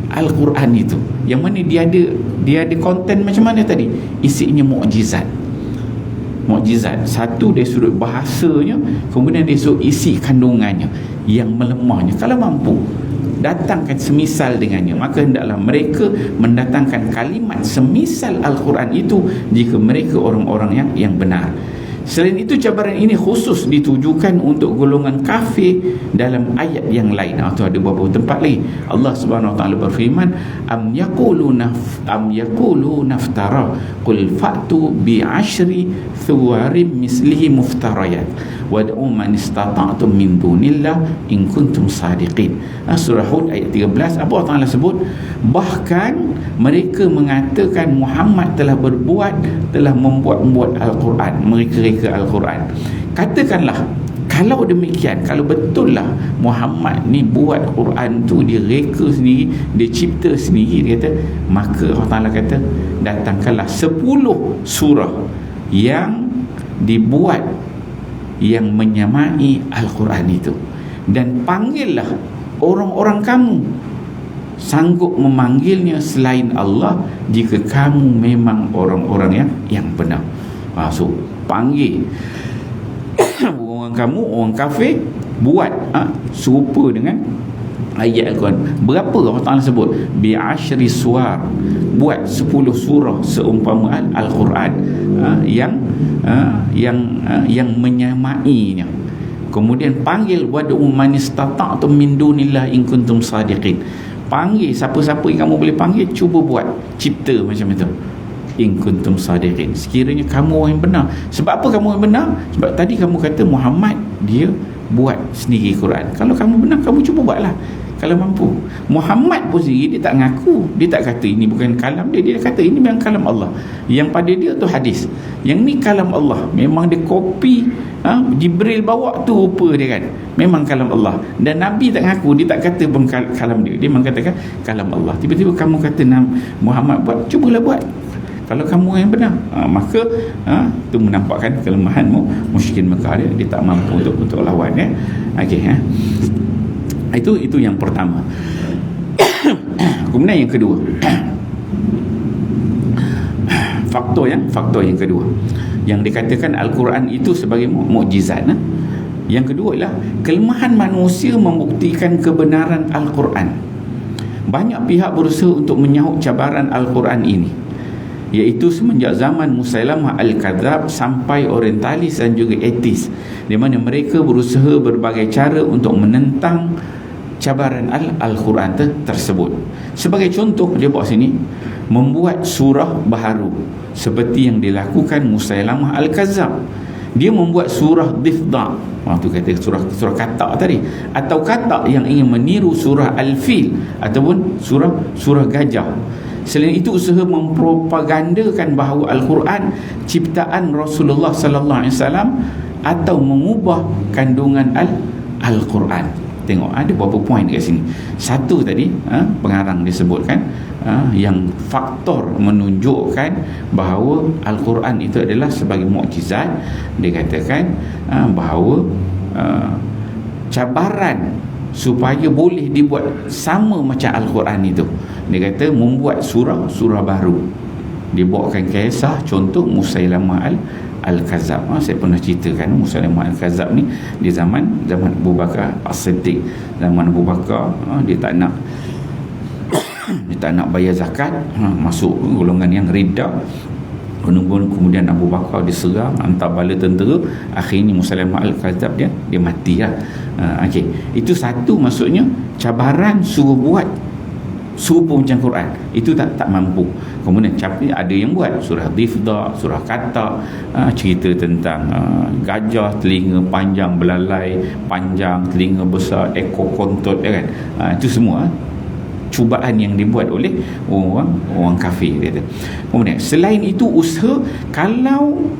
Al-Quran itu, yang mana dia ada konten macam mana tadi, isinya mukjizat. Satu dari sudut bahasanya, kemudian dari sudut isi kandungannya yang melemahnya. Kalau mampu datangkan semisal dengannya, maka hendaklah mereka mendatangkan kalimat semisal Al-Quran itu jika mereka orang-orang yang benar. Selain itu, cabaran ini khusus ditujukan untuk golongan kafir dalam ayat yang lain. Itu ada beberapa tempat lagi. Allah Subhanahu Wa Taala berfirman, am yaqulu naftara qul fa'tu bi 'ashri thuwarim mislihi muftarayat wad'u man istata'tum min dunillah in kuntum sadiqin. Surah Hud ayat 13. Apa Allah Taala sebut? Bahkan mereka mengatakan Muhammad telah membuat Al-Quran, mereka Al-Quran. Katakanlah, kalau demikian, kalau betul lah Muhammad ni buat Quran tu, dia reka sendiri, dia cipta sendiri, dia kata, maka Allah Ta'ala kata, datangkanlah 10 surah yang dibuat yang menyamai Al-Quran itu, dan panggillah orang-orang kamu sanggup memanggilnya selain Allah jika kamu memang orang-orang yang benar. So panggil orang kamu, orang kafir, buat serupa dengan ayat Al-Quran. Berapa Allah Ta'ala sebut? Bi'ashri suar, buat 10 surah seumpama Al-Quran yang menyamainya. Kemudian panggil wad'u man istata'tum min dunillah in kuntum sadiqin. Panggil siapa-siapa yang kamu boleh panggil, cuba buat, cipta macam itu, in kuntum sadiqin, sekiranya kamu orang yang benar. Sebab apa kamu yang benar? Sebab tadi kamu kata Muhammad dia buat sendiri Quran. Kalau kamu benar, kamu cuba buatlah kalau mampu. Muhammad pun sendiri dia tak ngaku, dia tak kata ini bukan kalam dia, dia kata ini memang kalam Allah. Yang pada dia tu hadis, yang ni kalam Allah, memang dia kopi Jibril bawa tu rupa dia, kan, memang kalam Allah. Dan Nabi tak ngaku, dia tak kata pun kalam dia, dia memang katakan kalam Allah. Tiba-tiba kamu kata Muhammad buat, cubalah buat kalau kamu yang benar. Maka itu menampakkan kelemahanmu. Musyrikin Mekah dia tak mampu untuk lawan, ya. Okey, itu yang pertama. Kemudian yang kedua, faktor yang kedua yang dikatakan Al-Quran itu sebagai mukjizat. Yang kedua ialah kelemahan manusia membuktikan kebenaran Al-Quran. Banyak pihak berusaha untuk menyahut cabaran Al-Quran ini, iaitu semenjak zaman Musailamah Al-Kadzab sampai orientalis dan juga etis, di mana mereka berusaha berbagai cara untuk menentang cabaran Al-Quran tersebut. Sebagai contoh, dia buat sini membuat surah baharu seperti yang dilakukan Musailamah Al-Kadzab. Dia membuat surah Difda, tu kata surah Katak tadi, atau Katak yang ingin meniru surah Al-Fil ataupun surah Gajah. Selain itu, usaha mempropagandakan bahawa Al-Quran ciptaan Rasulullah sallallahu alaihi wasallam atau mengubah kandungan Al-Quran. Tengok ada beberapa poin kat sini. Satu tadi pengarang disebutkan yang faktor menunjukkan bahawa Al-Quran itu adalah sebagai mukjizat. Dia katakan bahawa cabaran supaya boleh dibuat sama macam Al-Quran itu, dia kata membuat surah baru. Dia bawakan kisah contoh Musailamah Al-Kadzab. Saya pernah ceritakan Musailamah Al-Kadzab ni di zaman Abu Bakar As-Siddiq. Zaman Abu Bakar dia tak nak bayar zakat, masuk golongan yang riddah. Kemudian Abu Bakar diserang, hantar bala tentera, akhirnya Musailamah Al-Kadzab dia mati lah. Okey, itu satu, maksudnya cabaran suruh pun macam Quran itu tak mampu. Kemudian ada yang buat surah Difda, surah Katak, cerita tentang gajah, telinga panjang, belalai panjang, telinga besar, ekor kontot, kan. Itu semua cubaan yang dibuat oleh orang kafir, dia kata. Kemudian selain itu, usaha kalau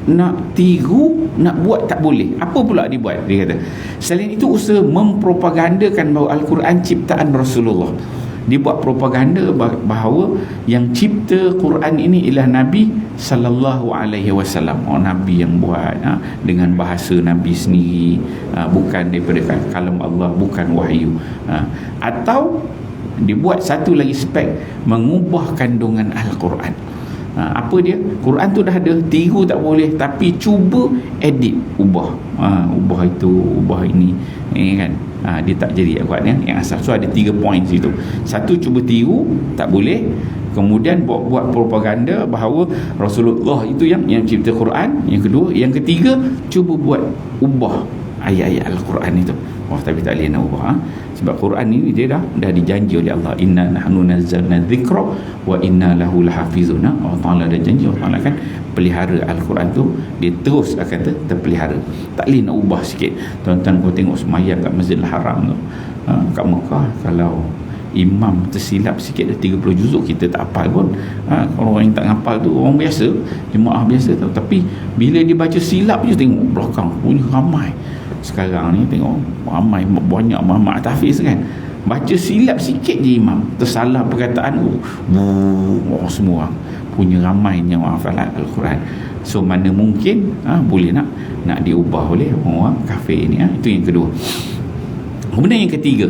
nak tiru, nak buat tak boleh. Apa pula dibuat? Dia kata selain itu, usaha mempropagandakan bahawa Al-Quran ciptaan Rasulullah. Dibuat propaganda bahawa yang cipta Quran ini ialah Nabi sallallahu alaihi wasallam. Nabi yang buat dengan bahasa Nabi sendiri, bukan daripada kalam Allah, bukan wahyu. Atau dibuat satu lagi spek, mengubah kandungan Al-Quran. Apa dia? Quran tu dah ada, tiru tak boleh, tapi cuba edit, ubah itu, ubah ini, kan. Dia tak jadi yang asal. So ada 3 poin situ. Satu, cuba tiru, tak boleh. Kemudian buat propaganda bahawa Rasulullah itu yang cipta Quran. Yang kedua. Yang ketiga, cuba buat ubah ayat-ayat Al-Quran itu. Tapi tak boleh nak ubah. Sebab Quran ini dia dah dijanji oleh Allah, inna nahnu nazzalna dzikra wa inna lahu lahafizun. Allah Taala dah janji, Allah Taala kan pelihara Al-Quran tu, dia terus akan terpelihara. Tak boleh nak ubah sikit. Tuan-tuan, kau tengok semayang kat Masjidil Haram tu, kat Mekah, kalau imam tersilap sikit dah 30 juzuk, kita tak hafal pun. Kalau orang yang tak hafal tu orang biasa, jemaah biasa tu. Tapi bila dia baca silap je, tengok belakang punya ramai. Sekarang ni tengok ramai, banyak Muhammad Tafiz kan, baca silap sikit je imam, tersalah perkataan, semua orang punya ramai yang hafalan Al-Quran. So mana mungkin boleh nak diubah oleh orang kafir ni. Itu yang kedua. Kemudian yang ketiga,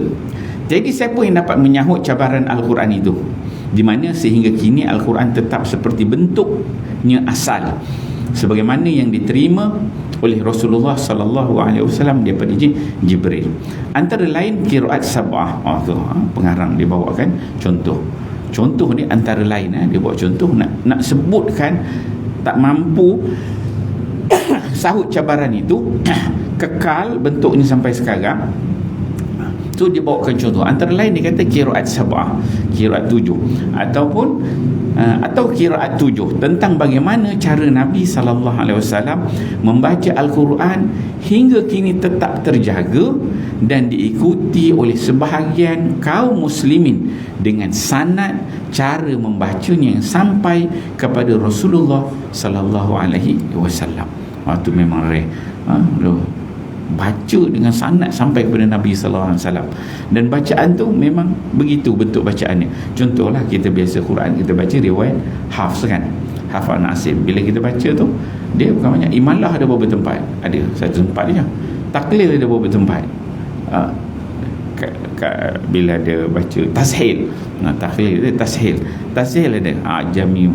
jadi siapa yang dapat menyahut cabaran Al-Quran itu, di mana sehingga kini Al-Quran tetap seperti bentuknya asal, sebagaimana yang diterima oleh Rasulullah sallallahu alaihi wasallam daripada Jibril. Antara lain qiraat sab'ah. Pengarang dia bawakan contoh ni, antara lain dia bawa contoh, nak sebutkan tak mampu sahut cabaran itu, kekal bentuknya sampai sekarang. So dia bawakan contoh, antara lain dia kata qiraat sab'ah, qiraat 7, atau qiraat 7, tentang bagaimana cara Nabi sallallahu alaihi wasallam membaca Al-Quran hingga kini tetap terjaga dan diikuti oleh sebahagian kaum muslimin dengan sanad cara membacanya yang sampai kepada Rasulullah sallallahu alaihi wasallam. Itu memang rare. Baca dengan sanad sampai kepada Nabi sallallahu alaihi wasallam, dan bacaan tu memang begitu bentuk bacaannya. Contohlah kita biasa Quran, kita baca riwayat Hafs kan, Hafs Asim. Bila kita baca tu, dia bukan banyak. Imalah ada beberapa tempat, ada satu tempat je. Taklil ada beberapa tempat. Bila ada baca tashil, taklil ada, tashil ada, jami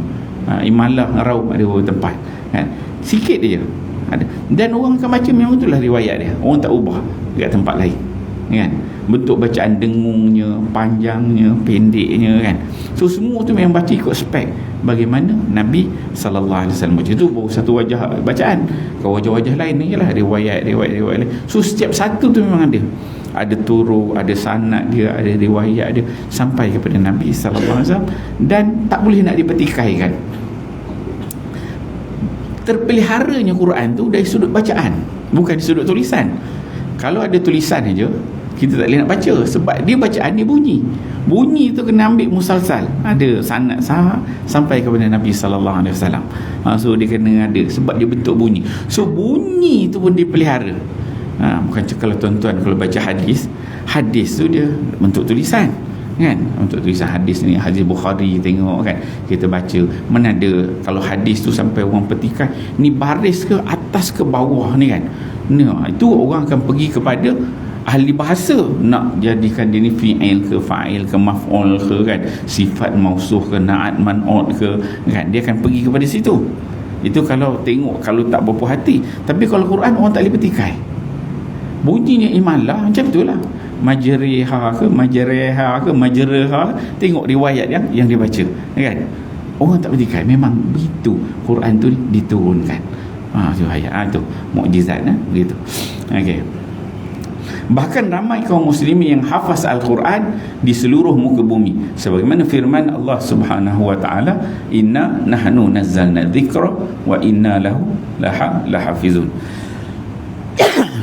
Imalah Raum ada beberapa tempat kan? Sikit dia ada. Dan orang akan baca memang itulah riwayat dia, orang tak ubah dekat tempat lain kan. Bentuk bacaan dengungnya, panjangnya, pendeknya kan. So semua tu memang baca ikut spek bagaimana Nabi sallallahu alaihi wasallam baca. Itu baru satu wajah bacaan. Kalau wajah-wajah lain ni ialah riwayat lain. So setiap satu tu memang ada turuk, ada sanad dia, ada riwayat dia sampai kepada Nabi sallallahu alaihi wasallam, dan tak boleh nak dipertikaikan. Terpeliharanya Quran tu dari sudut bacaan, bukan dari sudut tulisan. Kalau ada tulisan aja kita tak boleh nak baca, sebab dia bacaan dia bunyi tu kena ambil musalsal, ada sanad sah sampai kepada Nabi sallallahu alaihi wasallam. So dia kena ada, sebab dia bentuk bunyi. So bunyi tu pun dipelihara. Bukan kalau tuan-tuan kalau baca hadis tu dia bentuk tulisan kan, untuk tulisan hadis ni, hadis Bukhari tengok kan, kita baca mana ada, kalau hadis tu sampai orang petikan ni baris ke atas ke bawah ni kan, itu orang akan pergi kepada ahli bahasa nak jadikan dia ni fi'il ke fa'il ke maf'ul ke kan, sifat mausuh ke na'at man'ud ke kan, dia akan pergi kepada situ. Itu kalau tengok, kalau tak berpuas hati. Tapi kalau Quran orang tak boleh petikai, bunyinya imalah macam itulah, majriha ke majraha, tengok riwayat yang dia baca kan, orang tak petikai, memang begitu Quran tu diturunkan. Tu ayat tu mukjizat begitu. Okey. Bahkan ramai kaum muslimin yang hafaz Al-Quran di seluruh muka bumi, sebagaimana firman Allah Subhanahu wa taala, inna nahnu nazzalna dzikra wa inna lahu lahafizun.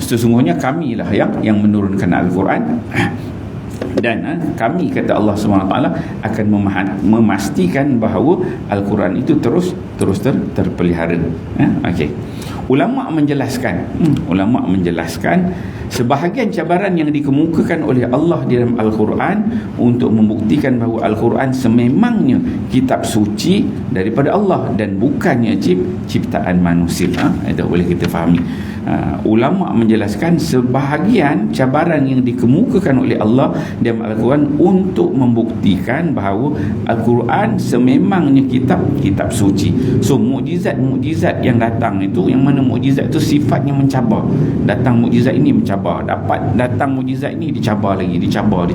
Sesungguhnya kamilah yang menurunkan Al-Quran, dan kami, kata Allah SWT, akan memastikan bahawa Al-Quran itu terus terpelihara. Okey. Ulama menjelaskan sebahagian cabaran yang dikemukakan oleh Allah di dalam Al-Quran untuk membuktikan bahawa Al-Quran sememangnya kitab suci daripada Allah dan bukannya ciptaan manusia. Itu boleh kita fahami. Ulama menjelaskan sebahagian cabaran yang dikemukakan oleh Allah dalam Al-Quran untuk membuktikan bahawa Al-Quran sememangnya kitab suci. So mukjizat yang datang itu, yang mana mukjizat itu sifatnya mencabar. Datang mukjizat ini mencabar, datang mukjizat ini dicabar lagi, dicabar.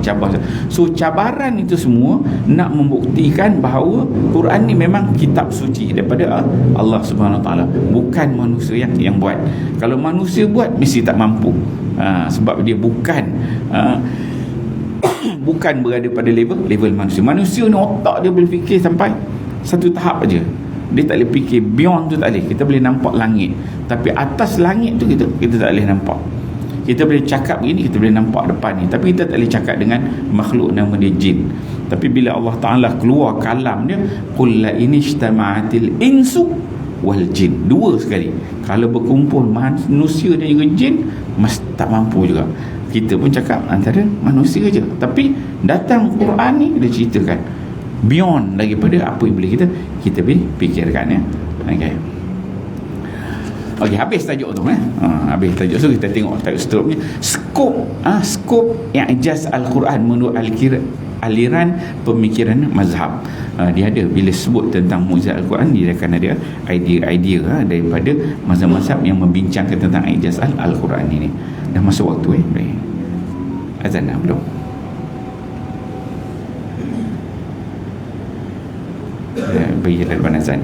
So cabaran itu semua nak membuktikan bahawa Quran ni memang kitab suci daripada Allah Subhanahu Wa Taala, bukan manusia yang buat. Kalau manusia buat mesti tak mampu, sebab dia bukan berada pada level manusia. Manusia ni otak dia boleh fikir sampai satu tahap aja, dia tak boleh fikir beyond tu, tak boleh. Kita boleh nampak langit, tapi atas langit tu kita tak boleh nampak. Kita boleh cakap begini, kita boleh nampak depan ni, tapi kita tak boleh cakap dengan makhluk nama dia jin. Tapi bila Allah Ta'ala keluar kalam dia, qul la inishtama'atil insu wal jin, dua sekali, kalau berkumpul manusia dan juga jin, mesti tak mampu juga. Kita pun cakap antara manusia je, tapi datang Quran ni dia ceritakan beyond daripada apa yang boleh kita fikirkan. Okey, habis tajuk tu habis tajuk. So kita tengok seterusnya skop yang ijaz Al-Quran menurut aliran pemikiran mazhab. Dia ada, bila sebut tentang mukjizat Al-Quran, dia akan ada idea daripada mazhab-mazhab yang membincangkan tentang ijaz Al-Quran ini. Dah masuk waktu azan dah belum? Bagi depan azan.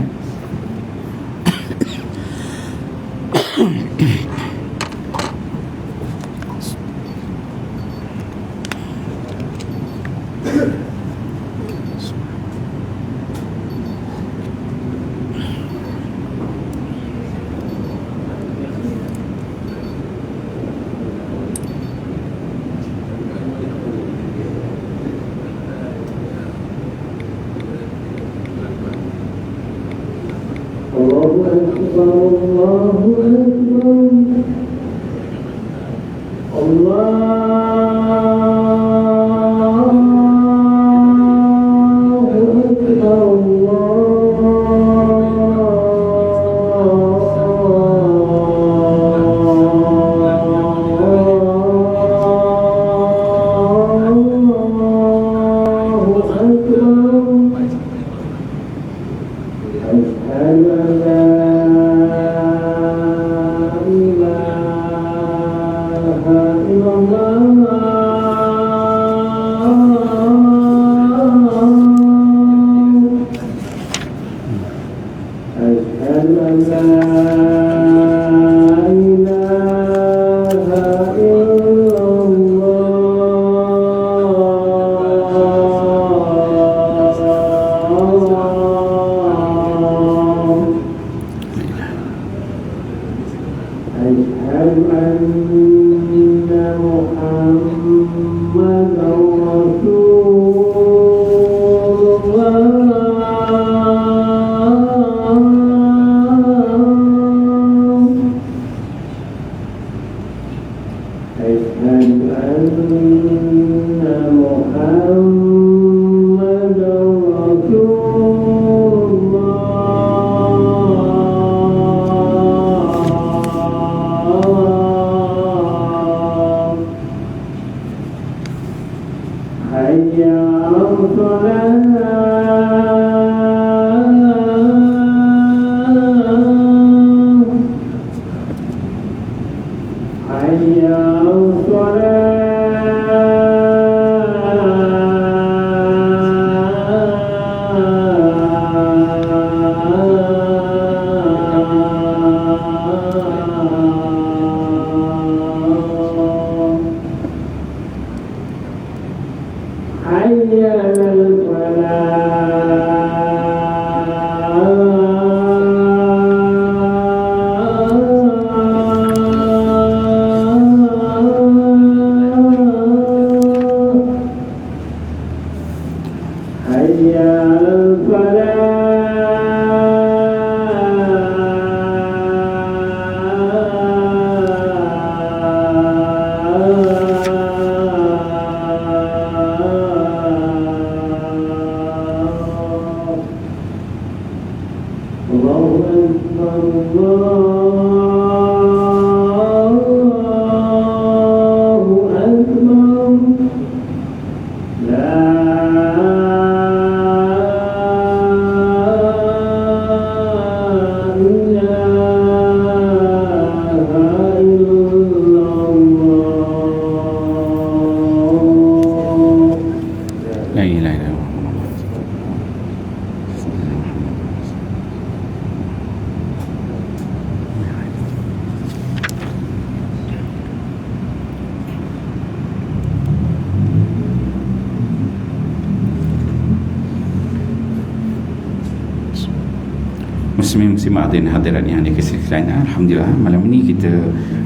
Muslimin dan hadirat yang dikasihi sekalian, alhamdulillah malam ini kita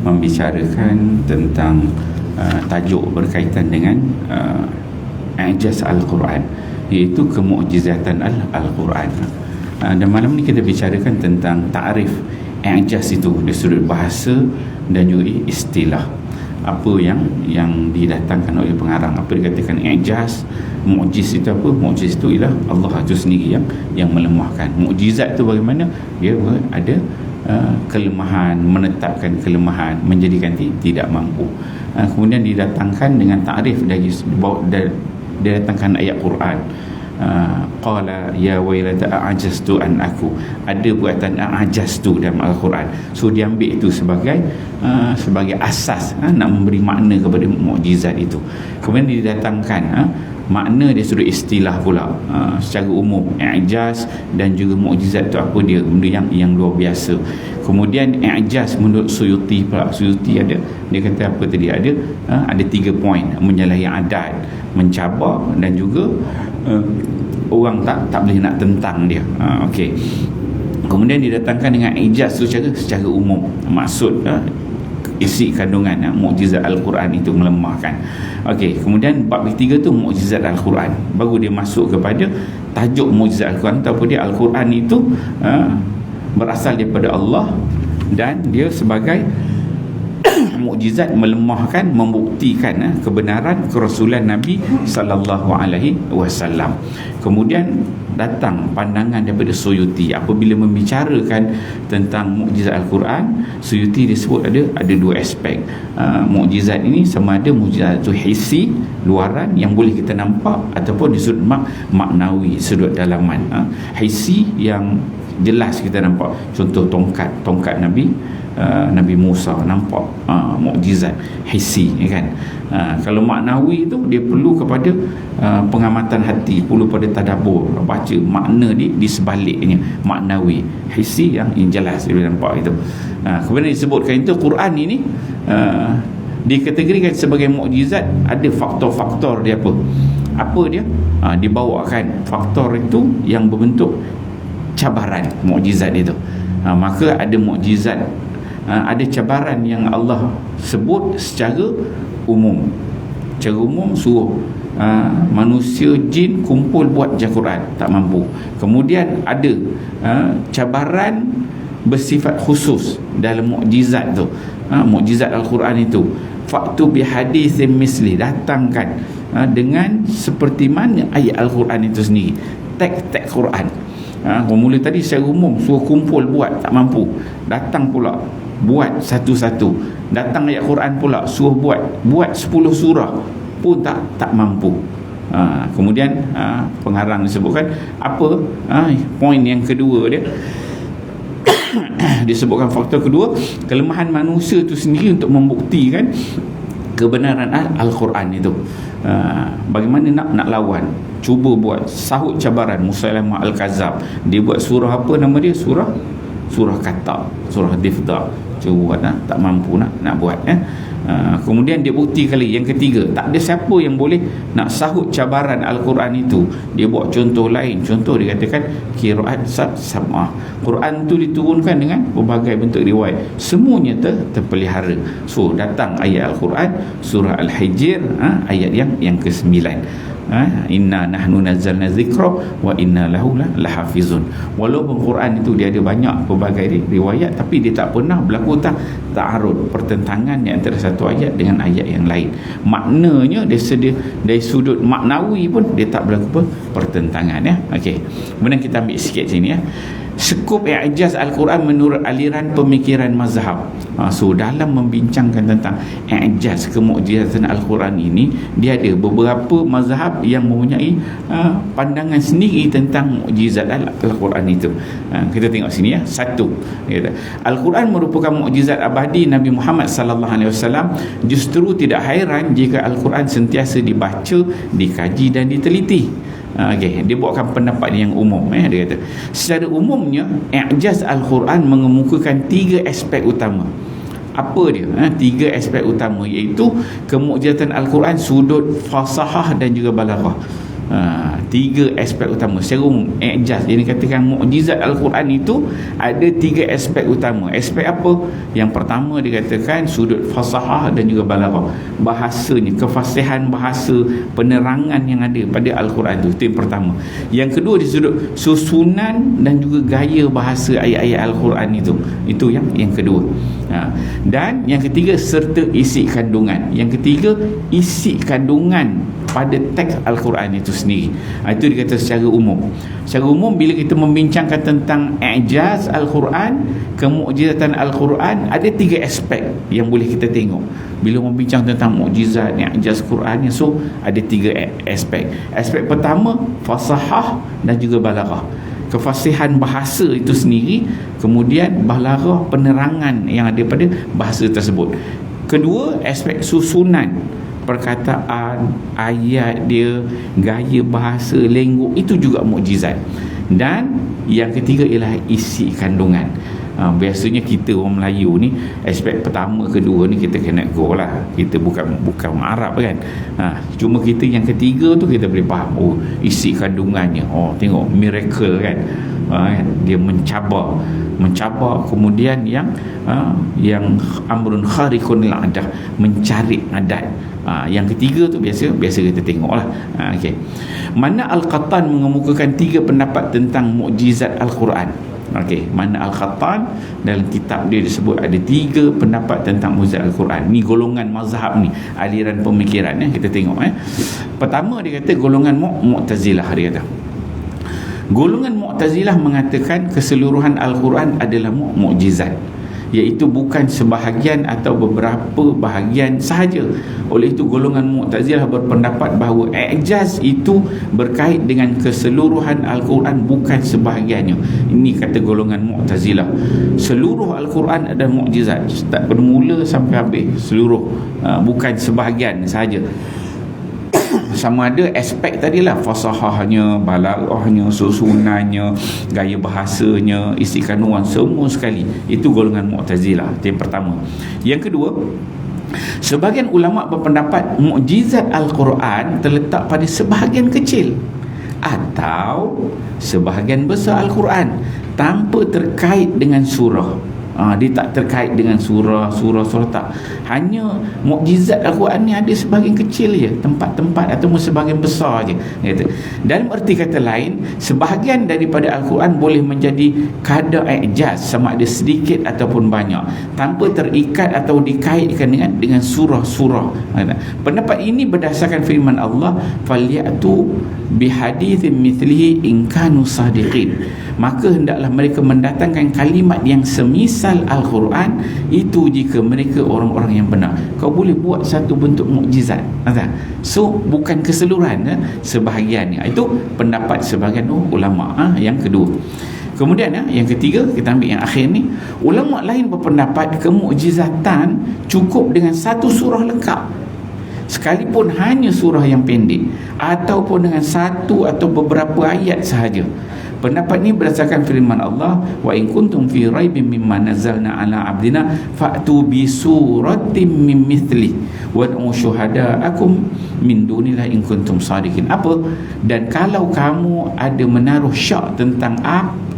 membicarakan tentang tajuk berkaitan dengan i'jaz al-Quran, iaitu kemukjizatan al-Quran. Dan malam ini kita bicarakan tentang ta'rif i'jaz itu dari sudut bahasa dan juga istilah. Apa yang didatangkan oleh pengarang, apa dikatakan i'jaz, mukjiz itu apa? Mukjiz itu ialah Allah itu sendiri yang melemahkan. Mukjizat itu bagaimana? Dia ada kelemahan, menetapkan kelemahan, menjadikan tidak mampu. Kemudian didatangkan dengan ta'rif dari didatangkan ayat Quran. Qala ya wailata a'jaztu an aku, ada buatan a'jaztu dalam Al-Quran. So diambil itu sebagai asas nak memberi makna kepada mukjizat itu. Kemudian didatangkan makna dari sudut istilah pula, secara umum i'jaz dan juga mukjizat itu apa dia, benda yang luar biasa. Kemudian i'jaz menurut Suyuti pula, Suyuti dia kata apa tadi, ada 3 poin: menyalahi adat, mencabar, dan juga orang tak boleh nak tentang dia. Okey. Kemudian didatangkan dengan i'jaz tu secara umum, maksud isi kandungan mukjizat Al-Quran itu melemahkan. Okey, kemudian bab ketiga tu mukjizat Al-Quran, baru dia masuk kepada tajuk mukjizat Al-Quran. Apa dia? Al-Quran itu berasal daripada Allah dan dia sebagai mukjizat melemahkan, membuktikan kebenaran kerasulan Nabi sallallahu alaihi wasallam. Kemudian datang pandangan daripada Suyuti apabila membicarakan tentang mukjizat Al-Quran. Suyuti disebut ada 2 aspek. Mukjizat ini sama ada mukjizat itu hissi, luaran yang boleh kita nampak, ataupun di sudut maknawi, sudut dalaman. Hissi yang jelas kita nampak. Contoh tongkat Nabi Musa, nampak mukjizat hissi, kan. Kalau maknawi tu dia perlu kepada pengamatan hati, perlu pada tadabbur, baca makna di sebaliknya, maknawi. Hissi yang jelas dia nampak itu. Kemudian disebutkan itu Quran ini dikategorikan sebagai mukjizat. Ada faktor-faktor dia apa dia? Dibawakan faktor itu yang berbentuk cabaran mukjizat itu. Maka ada mukjizat, ada cabaran yang Allah sebut secara umum. Secara umum suruh manusia jin kumpul buat baca Quran, tak mampu. Kemudian ada cabaran bersifat khusus dalam mukjizat tu. Mukjizat Al-Quran itu, faktu bihadithin misli, datangkan dengan seperti mana ayat Al-Quran itu sendiri, teks Quran. Mula tadi secara umum suruh kumpul buat, tak mampu. Datang pula buat satu-satu. Datang ayat Quran pula suruh buat 10 surah pun tak mampu. Kemudian pengarang disebutkan apa poin yang kedua dia. Disebutkan faktor kedua, kelemahan manusia itu sendiri untuk membuktikan kebenaran Al-Quran itu. Bagaimana nak lawan, cuba buat sahut cabaran Musailamah Al-Kazab. Dia buat surah apa nama dia? Surah Kata, surah Difda. Cuba buat, tak mampu nak buat. Kemudian dia bukti kali yang ketiga, tak ada siapa yang boleh nak sahut cabaran Al-Quran itu. Dia buat contoh lain. Contoh dia katakan qiraat sab'ah. Quran tu diturunkan dengan berbagai bentuk riwayat, semuanya terpelihara. So datang ayat Al-Quran surah Al-Hijr, ayat yang ke-9, inna nahnu nazzalna dzikra wa inna lahu lahafizun. Walaupun Quran itu dia ada banyak pelbagai riwayat, tapi dia tak pernah berlaku ta'arud, pertentangan di antara satu ayat dengan ayat yang lain. Maknanya dari sudut maknawi pun dia tak berlaku pertentangan, ya. Okey. Kemudian kita ambil sikit sini, ya. Skup i'jaz Al-Quran menurut aliran pemikiran mazhab. So dalam membincangkan tentang i'jaz, kemukjizatan Al-Quran ini, dia ada beberapa mazhab yang mempunyai pandangan sendiri tentang mukjizat Al-Quran itu. Kita tengok sini, ya. Satu, Al-Quran merupakan mukjizat abadi Nabi Muhammad sallallahu alaihi wasallam. Justru tidak hairan jika Al-Quran sentiasa dibaca, dikaji dan diteliti. Okey, dia buatkan pendapat yang umum, dia kata secara umumnya i'jaz Al-Quran mengemukakan 3 aspek utama. Apa dia? 3 aspek utama, iaitu kemukjizatan Al-Quran sudut fasahah dan juga balaghah. 3 aspek utama secara umum i'jaz. Dia katakan mukjizat Al-Quran itu ada 3 aspek utama. Aspek apa? Yang pertama dia katakan sudut fasahah dan juga balaghah, bahasanya, kefasihan bahasa, penerangan yang ada pada Al-Quran itu yang pertama. Yang kedua di sudut susunan dan juga gaya bahasa ayat-ayat Al-Quran itu yang kedua. Dan yang ketiga serta isi kandungan. Yang ketiga isi kandungan pada teks Al-Quran itu sendiri. Itu dikata secara umum. Secara umum bila kita membincangkan tentang i'jaz Al-Quran, kemukjizatan Al-Quran, ada 3 aspek yang boleh kita tengok bila membincang tentang mukjizat i'jaz Quran. So ada 3 aspek. Aspek pertama fasahah dan juga balaghah, kefasihan bahasa itu sendiri, kemudian balaghah, penerangan yang ada pada bahasa tersebut. Kedua, aspek susunan perkataan, ayat dia, gaya bahasa, lengguk, itu juga mukjizat. Dan yang ketiga ialah isi kandungan. Biasanya kita orang Melayu ni, aspek pertama, kedua ni kita kena go lah. Kita bukan orang Arab kan. Cuma kita yang ketiga tu kita boleh faham, isi kandungannya. Tengok miracle kan. Dia mencabar, kemudian yang amrun khariqun lil adah, mencari adat. Yang ketiga tu biasa kita tengoklah. Okey. Mana Al-Qattan mengemukakan 3 pendapat tentang mukjizat Al-Quran. Okey, mana Al-Qattan dalam kitab dia disebut ada 3 pendapat tentang mukjizat Al-Quran. Ni golongan mazhab ni, aliran pemikiran, kita tengok. Pertama dia kata golongan Mu'tazilah. Dia kata golongan Mu'tazilah mengatakan keseluruhan Al-Quran adalah mukjizat. iaitu bukan sebahagian atau beberapa bahagian sahaja. Oleh itu golongan Mu'tazilah berpendapat bahawa i'jaz itu berkait dengan keseluruhan Al-Quran, bukan sebahagiannya. Ini kata golongan Mu'tazilah. Seluruh Al-Quran adalah mukjizat, start pada mula sampai habis, seluruh, bukan sebahagian sahaja. Sama ada aspek tadilah, fasahahnya, balaghahnya, susunannya, gaya bahasanya, isi kandungan, semua sekali. Itu golongan Mu'tazilah. Itu yang pertama. Yang kedua, sebahagian ulama berpendapat mukjizat Al-Quran terletak pada sebahagian kecil atau sebahagian besar Al-Quran tanpa terkait dengan surah. Dia tak terkait dengan surah tak. Hanya mukjizat Al-Quran ni ada sebahagian kecil je, tempat-tempat ataupun sebahagian besar je, kata. Dalam erti kata lain, sebahagian daripada Al-Quran boleh menjadi kadar i'jaz, sama ada sedikit ataupun banyak, tanpa terikat atau dikaitkan dengan surah-surah. Pendapat ini berdasarkan firman Allah, falyatu bihadithin mithlihi in kanu sadiqin. Maka hendaklah mereka mendatangkan kalimat yang semisal Al-Quran itu jika mereka orang-orang yang benar. Kau boleh buat satu bentuk mukjizat. So bukan keseluruhan, sebahagiannya. Itu pendapat sebahagian ulama. Yang kedua. Kemudian yang ketiga, kita ambil yang akhir ni, ulama lain berpendapat kemukjizatan cukup dengan satu surah lengkap, sekalipun hanya surah yang pendek, ataupun dengan satu atau beberapa ayat sahaja. Pendapat ini berdasarkan firman Allah, wa in kuntum fi raibin mimma nazzalna ala abdina fa'tu bi suratin min mithli wad'u syuhada'akum min dunillahi in kuntum sadiqin. Apa? Dan kalau kamu ada menaruh syak tentang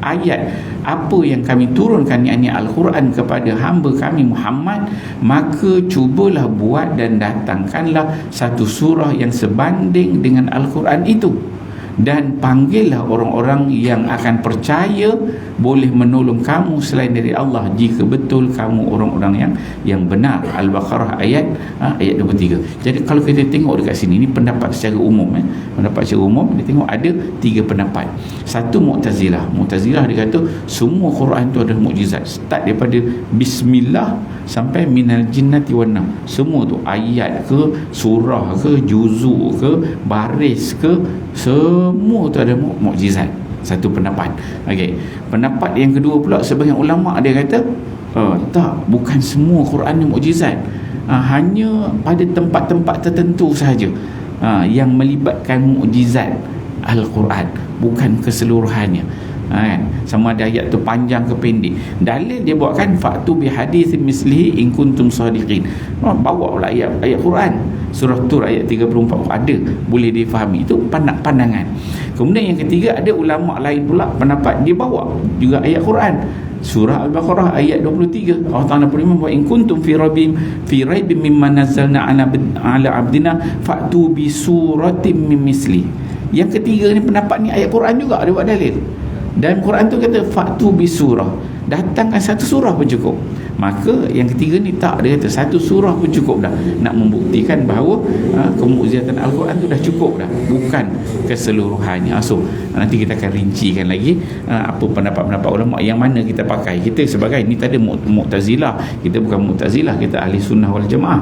ayat apa yang kami turunkan, yakni Al-Quran, kepada hamba kami Muhammad, maka cubalah buat dan datangkanlah satu surah yang sebanding dengan Al-Quran itu, dan panggillah orang-orang yang akan percaya boleh menolong kamu selain dari Allah jika betul kamu orang-orang yang benar. Al-Baqarah ayat 23. Jadi kalau kita tengok dekat sini, ini pendapat secara umum, pendapat secara umum, kita tengok ada tiga pendapat. Satu Mu'tazilah dia kata semua Quran itu adalah mukjizat, start daripada bismillah sampai minal jinnati wan nas, semua tu ayat ke, surah ke, juzuk ke, baris ke, semua tu ada mukjizat. Satu pendapat. Okey. Pendapat yang kedua pula, sebahagian ulama dia kata tak, bukan semua Quran ni mukjizat. Hanya pada tempat-tempat tertentu sahaja yang melibatkan mukjizat Al-Quran, bukan keseluruhannya. Sama ada ayat tu panjang ke pendek. Dalil dia buatkan fa'tu bi haditsin mislihi in kuntum sadiqin. Bawa pula ayat Quran, surah Tur ayat 34 ada, boleh difahami. Itu pandangan. Kemudian yang ketiga, ada ulama lain pula pendapat dia bawa juga ayat Quran, surah Al-Baqarah ayat 23. Allah Taala berfirman, wa in kuntum fi raibin mimma nazzalna ala abdina fa'tu bi suratin min misli. Yang ketiga ni pendapat ni ayat Quran juga ada buat dalil. Dan Quran tu kata fa'tu bi surah, datangkan satu surah pun cukup. Maka yang ketiga ni tak, dia kata satu surah pun cukup dah, nak membuktikan bahawa kemukjizatan Al-Quran tu dah cukup dah, bukan keseluruhannya. So nanti kita akan rincikan lagi apa pendapat-pendapat ulama yang mana kita pakai. Kita sebagai ni tadi Mu'tazilah, kita bukan Mu'tazilah, kita ahli sunnah wal jamaah.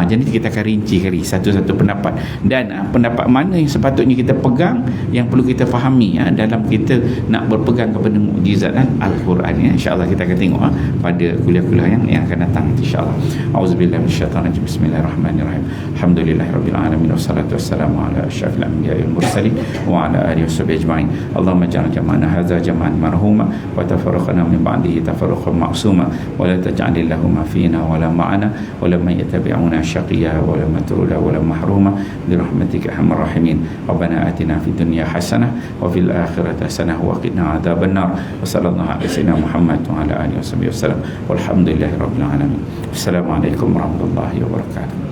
Jadi kita akan rincikan satu-satu pendapat, dan pendapat mana yang sepatutnya kita pegang, yang perlu kita fahami dalam kita nak berpegang kepada mukjizat Al-Quran. InsyaAllah kita akan tengok pada kuliah yang akan datang, insyaallah. Auzubillahi minasyaitanir rajim. Bismillahirrahmanirrahim. Alhamdulillahirabbil alamin, wassalatu wassalamu ala asyrafil anbiya'i wal mursalin wa ala alihi washabihi ajma'in. Allahumma ja'al jam'ana hadza jam'an marhuma wa tafarraqna min ba'dihi tafarruqan ma'suma wa la taj'alillahumma fina wa la ma'ana wa la man yattabi'una syaqiyya wa la matruda wa la mahruma bi rahmatika arhamar rahimin. Rabbana atina fid dunya hasanah wa fil akhirati hasanah wa qina adzabannar. Wa sallallahu alaihi wasallam Muhammad wa ala alihi wasallam. Walhamdulillahirabbil alamin. Assalamualaikum warahmatullahi wabarakatuh.